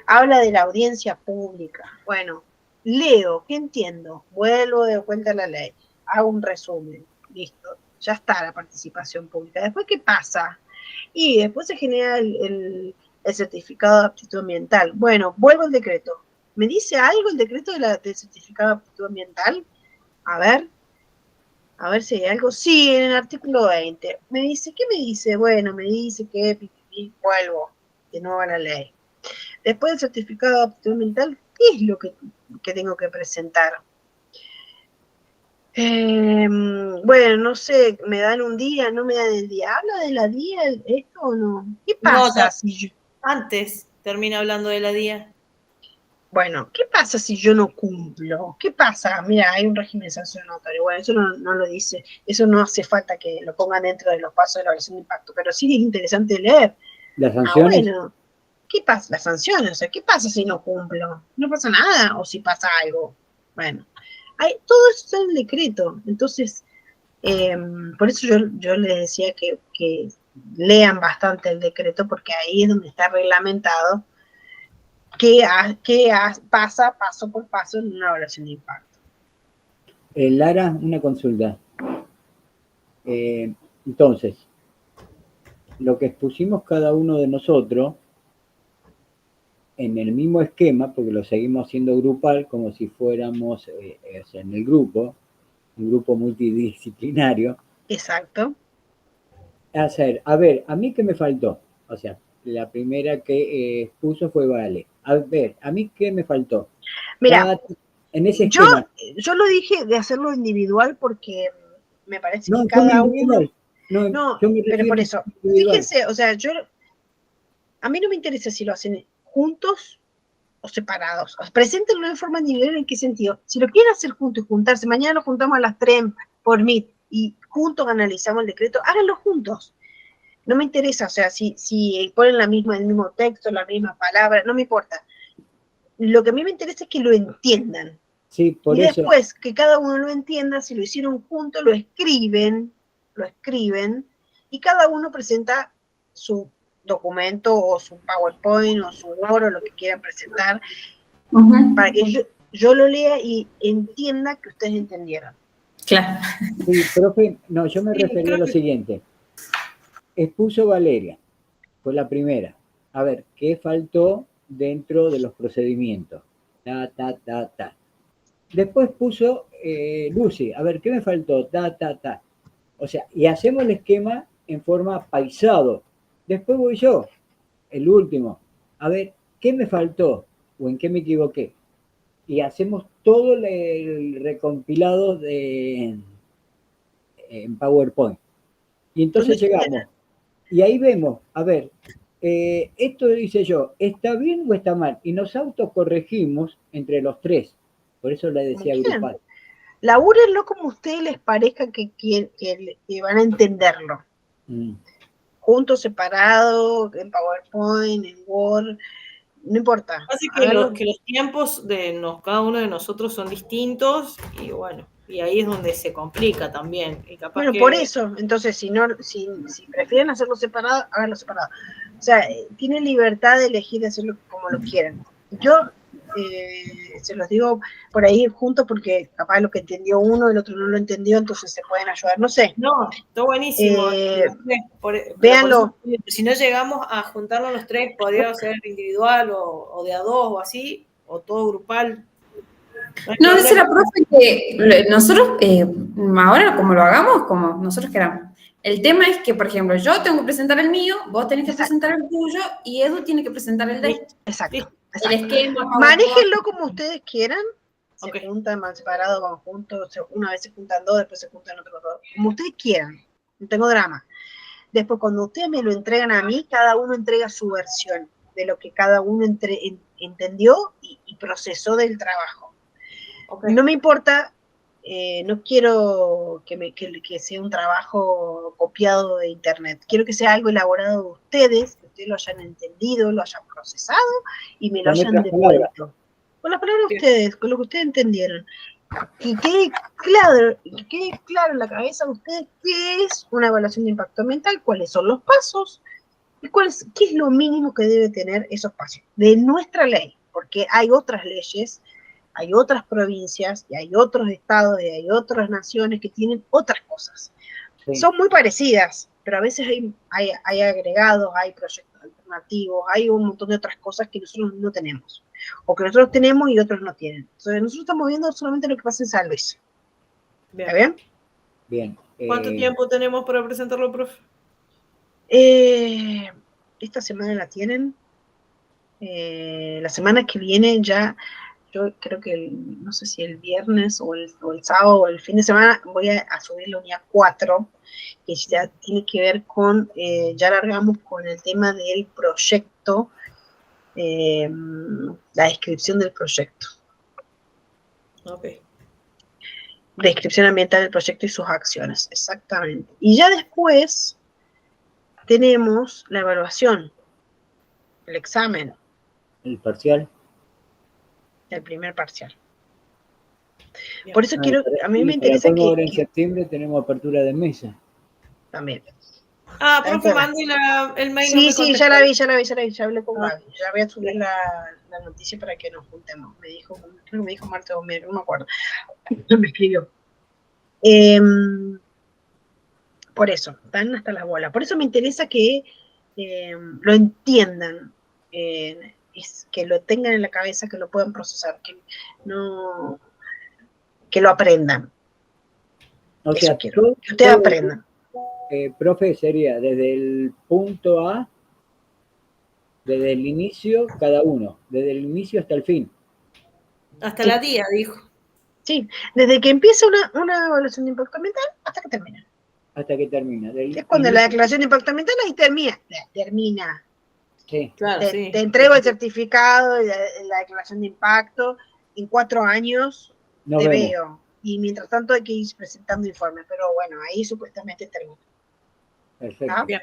Habla de la audiencia pública. Bueno, leo, ¿qué entiendo? Vuelvo de vuelta a la ley. Hago un resumen. Listo. Ya está la participación pública. ¿Después qué pasa? Y después se genera el certificado de aptitud ambiental. Bueno, vuelvo al decreto. ¿Me dice algo el decreto del certificado de aptitud ambiental? A ver si hay algo. Sí, en el artículo 20. Me dice, ¿qué me dice? Bueno, me dice que vuelvo de nuevo a la ley. Después del certificado de aptitud ambiental, ¿qué es lo que tengo que presentar? Bueno, no sé, ¿me dan un día? ¿No me dan el día? ¿Habla de la día esto o no? ¿Qué pasa No, si yo... Antes termina hablando de la día. Bueno, ¿qué pasa si yo no cumplo? ¿Qué pasa? Mira, hay un régimen sancionatorio. Bueno, eso no lo dice. Eso no hace falta que lo pongan dentro de los pasos de la evaluación de impacto, pero sí es interesante leer. Las sanciones. Bueno, ¿qué pasa? Las sanciones, o sea, ¿qué pasa si no cumplo? No pasa nada, o si pasa algo. Bueno, todo eso está en el decreto. Entonces, por eso yo les decía que lean bastante el decreto, porque ahí es donde está reglamentado qué pasa paso por paso en una evaluación de impacto. Lara, una consulta. Entonces, lo que expusimos cada uno de nosotros en el mismo esquema, porque lo seguimos haciendo grupal, como si fuéramos o sea, en el grupo, un grupo multidisciplinario. Exacto. A ver, ¿a mí qué me faltó? O sea, la primera que expuso fue Vale. A ver, ¿a mí qué me faltó? Mira, en ese esquema. Yo lo dije de hacerlo individual porque me parece No, que cada uno... No, yo me pero por eso, individual. fíjense, o sea, a mí no me interesa si lo hacen juntos o separados. Preséntenlo en forma individual. ¿En qué sentido? Si lo quieren hacer juntos y juntarse, mañana nos juntamos a las 3 por Meet y juntos analizamos el decreto, háganlo juntos. No me interesa, o sea, si ponen el mismo texto, la misma palabra, no me importa. Lo que a mí me interesa es que lo entiendan. Sí, por y eso. Después que cada uno lo entienda, si lo hicieron juntos, lo escriben, y cada uno presenta su documento o su PowerPoint o su Word o lo que quieran presentar, para que yo lo lea y entienda que ustedes entendieron. Claro. Sí, profe, no, yo me refería a lo siguiente. Expuso Valeria, fue la primera. A ver, ¿qué faltó dentro de los procedimientos? Ta. Después puso Lucy, a ver, ¿qué me faltó? Ta. O sea, y hacemos el esquema en forma paisado. Después voy yo, el último. A ver, ¿qué me faltó? ¿O en qué me equivoqué? Y hacemos todo el recompilado en PowerPoint. Y entonces llegamos. Y ahí vemos, a ver, esto dice yo, ¿está bien o está mal? Y nos autocorregimos entre los tres. Por eso le decía grupal. Labúrenlo como a ustedes les parezca que van a entenderlo. Juntos, separados, en PowerPoint, en Word, no importa. Así que los tiempos de cada uno de nosotros son distintos y bueno, y ahí es donde se complica también. Y capaz por eso, entonces si prefieren hacerlo separado, háganlo separado. O sea, tienen libertad de elegir hacerlo como lo quieran. Yo se los digo por ahí juntos porque capaz lo que entendió uno, el otro no lo entendió, entonces se pueden ayudar, no sé. No, está buenísimo. Véanlo. Si no llegamos a juntarnos los tres, podría ser individual o de a dos o así, o todo grupal. No, dice la profe que nosotros, ahora como lo hagamos, como nosotros queramos. El tema es que, por ejemplo, yo tengo que presentar el mío, vos tenés que presentar el tuyo y Edu tiene que presentar el de él. Exacto. El esquema. Manéjenlo como ustedes quieran. Se juntan más separados, van juntos. Una vez se juntan dos, después se juntan otros dos. Como ustedes quieran. No tengo drama. Después, cuando ustedes me lo entregan a mí, cada uno entrega su versión de lo que cada uno entendió y proceso del trabajo. Okay. No me importa, no quiero que sea un trabajo copiado de internet, quiero que sea algo elaborado de ustedes, que ustedes lo hayan entendido, lo hayan procesado y me lo hayan devuelto. Con las palabras de ustedes, con lo que ustedes entendieron. Que quede claro en la cabeza de ustedes qué es una evaluación de impacto ambiental, cuáles son los pasos y qué es lo mínimo que debe tener esos pasos de nuestra ley, porque hay otras leyes, hay otras provincias y hay otros estados y hay otras naciones que tienen otras cosas. Sí. Son muy parecidas, pero a veces hay agregados, hay proyectos alternativos, hay un montón de otras cosas que nosotros no tenemos, o que nosotros tenemos y otros no tienen. Entonces nosotros estamos viendo solamente lo que pasa en San Luis. Bien. ¿Está bien? Bien. ¿Cuánto tiempo tenemos para presentarlo, profe? Esta semana la tienen. La semana que viene ya, yo creo que no sé si el viernes o el sábado o el fin de semana voy a subir la unidad 4, que ya tiene que ver con, ya largamos con el tema del proyecto, la descripción del proyecto. Ok. Descripción ambiental del proyecto y sus acciones, exactamente. Y ya después tenemos la evaluación, el examen. El parcial. El primer parcial. Bien. Por eso a mí me interesa que... Ahora en septiembre tenemos apertura de mesa. También. Profe, mandé el mail. Sí, sí, ya la vi, ya hablé con Gaby. Ya voy a subir la noticia para que nos juntemos. Creo que me dijo martes o miércoles, no me acuerdo. No me escribió. Por eso, están hasta las bolas. Por eso me interesa que lo entiendan, que lo tengan en la cabeza, que lo puedan procesar, que lo aprendan. O eso sea, quiero, que ustedes aprendan. Profe, sería desde el punto A, desde el inicio, cada uno, desde el inicio hasta el fin. Hasta la día, dijo. Sí, desde que empieza una evaluación de impacto ambiental hasta que termina. Hasta que termina. Es cuando la declaración de impacto ambiental ahí termina. Sí. Claro, sí. Te entrego el certificado, la declaración de impacto, en 4 años te veo. Y mientras tanto hay que ir presentando informes, pero bueno, ahí supuestamente termina. Perfecto. ¿Ah? Bien.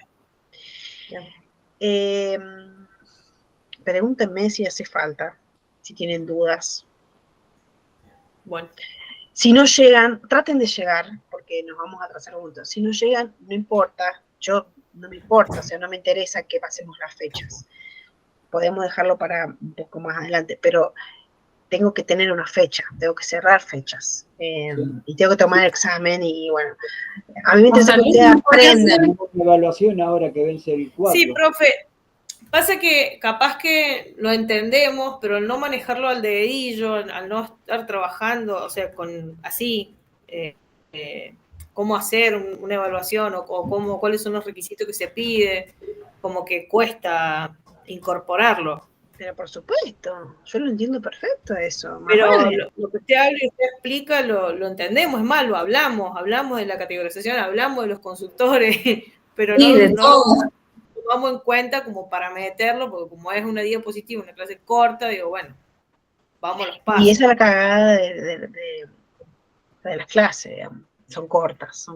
Pregúntenme si hace falta, si tienen dudas. Bueno. Si no llegan, traten de llegar, porque nos vamos a atrasar juntos. Si no llegan, no importa, no me importa, o sea, no me interesa que pasemos las fechas. Podemos dejarlo para un poco más adelante, pero tengo que tener una fecha, tengo que cerrar fechas, y tengo que tomar el examen, y bueno, a mí me interesa que ustedes aprendan. Una evaluación ahora que vence el 4. Sí, profe, pasa que capaz que lo entendemos, pero al no manejarlo al dedillo, al no estar trabajando, o sea, cómo hacer una evaluación o cuáles son los requisitos que se pide, como que cuesta incorporarlo. Pero por supuesto, yo lo entiendo perfecto eso. Pero lo que usted habla y usted explica lo entendemos, es más, lo hablamos de la categorización, hablamos de los consultores, pero sí, no lo tomamos en cuenta como para meterlo, porque como es una diapositiva, una clase corta, digo, bueno, vamos a los pasos. Y esa es la cagada de las clases, digamos. Son cortas.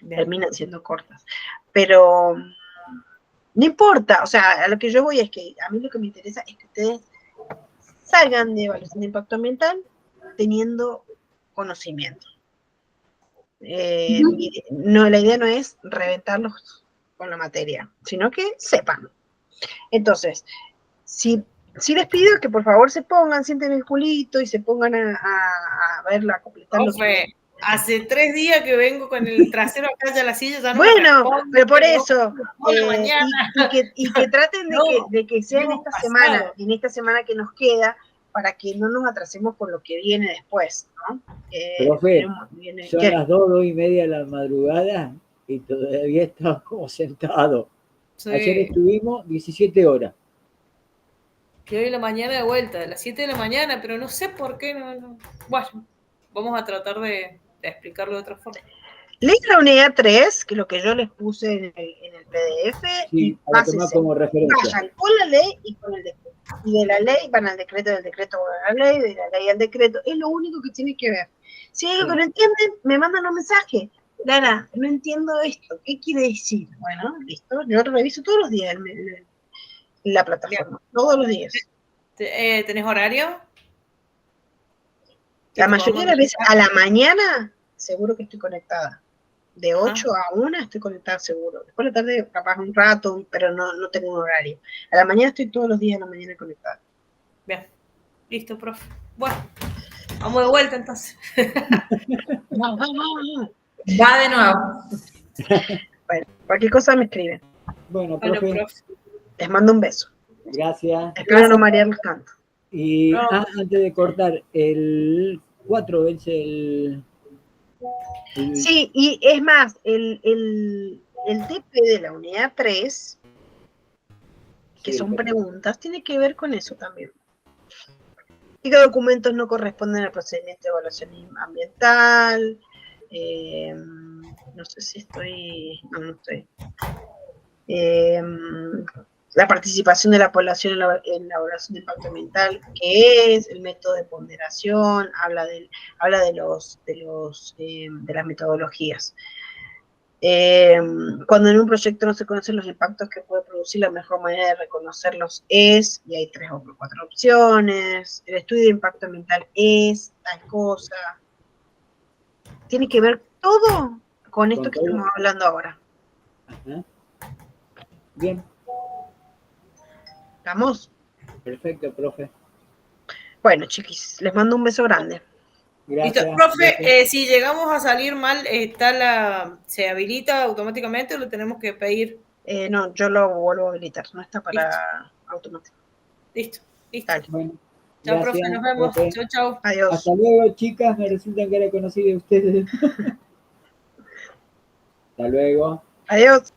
Bien. Terminan siendo cortas. Pero no importa, o sea, a lo que yo voy es que a mí lo que me interesa es que ustedes salgan de evaluación de impacto ambiental teniendo conocimiento. La idea no es reventarlos con la materia, sino que sepan. Entonces, si les pido que por favor se pongan, sienten el culito y se pongan a verla, a completar lo que... Hace 3 días que vengo con el trasero acá ya la silla, ya no bueno, me pero por eso, y que traten de que sea en esta semana que nos queda, para que no nos atrasemos por lo que viene después, ¿no? Profe, son las 2:30 de la madrugada y todavía estamos como sentados. Sí. Ayer estuvimos 17 horas. Y hoy en la mañana de vuelta, a las 7 de la mañana, pero no sé por qué no. Bueno, vamos a tratar de explicarlo de otra forma. Leí la unidad 3, que es lo que yo les puse en el PDF, sí, y para tomar como referencia. vayan con la ley y con el decreto. Y de la ley van al decreto, del decreto van a la ley, de la ley al decreto. Es lo único que tiene que ver. Si hay algo que no entienden, me mandan un mensaje. Lara, no entiendo esto. ¿Qué quiere decir? Bueno, listo. Yo lo reviso todos los días la plataforma. Bien. Todos los días. ¿Tenés horario? La mayoría de las veces a la mañana seguro que estoy conectada. De 8 a 1 estoy conectada seguro. Después de la tarde capaz un rato, pero no tengo un horario. A la mañana estoy todos los días a la mañana conectada. Bien. Listo, profe. Bueno, vamos de vuelta entonces. Va de nuevo. Bueno, cualquier cosa me escriben. Bueno, profe. Les mando un beso. Gracias. Espero no marearlos tanto. Y antes de cortar, el 4 vence el... Sí, y es más, el TP de la unidad 3, que sí, son preguntas, tiene que ver con eso también. ¿Qué documentos no corresponden al procedimiento de evaluación ambiental? No sé si estoy... No estoy. La participación de la población en la evaluación de impacto ambiental, ¿qué es? El método de ponderación, habla de las metodologías. Cuando en un proyecto no se conocen los impactos que puede producir, la mejor manera de reconocerlos es, y hay 3 o 4 opciones, el estudio de impacto ambiental es tal cosa. Tiene que ver todo con esto que estamos hablando ahora. Ajá. Bien. ¿Estamos? Perfecto, profe. Bueno, chiquis, les mando un beso grande. Gracias. Listo. Profe, si llegamos a salir mal, ¿se habilita automáticamente o lo tenemos que pedir? No, yo lo vuelvo a habilitar, no está para automático. Listo. Dale. Bueno, chao, gracias, profe, nos vemos. profe. Chau, chau. Adiós. Hasta luego, chicas, me resulta que era conocido de ustedes. Hasta luego. Adiós.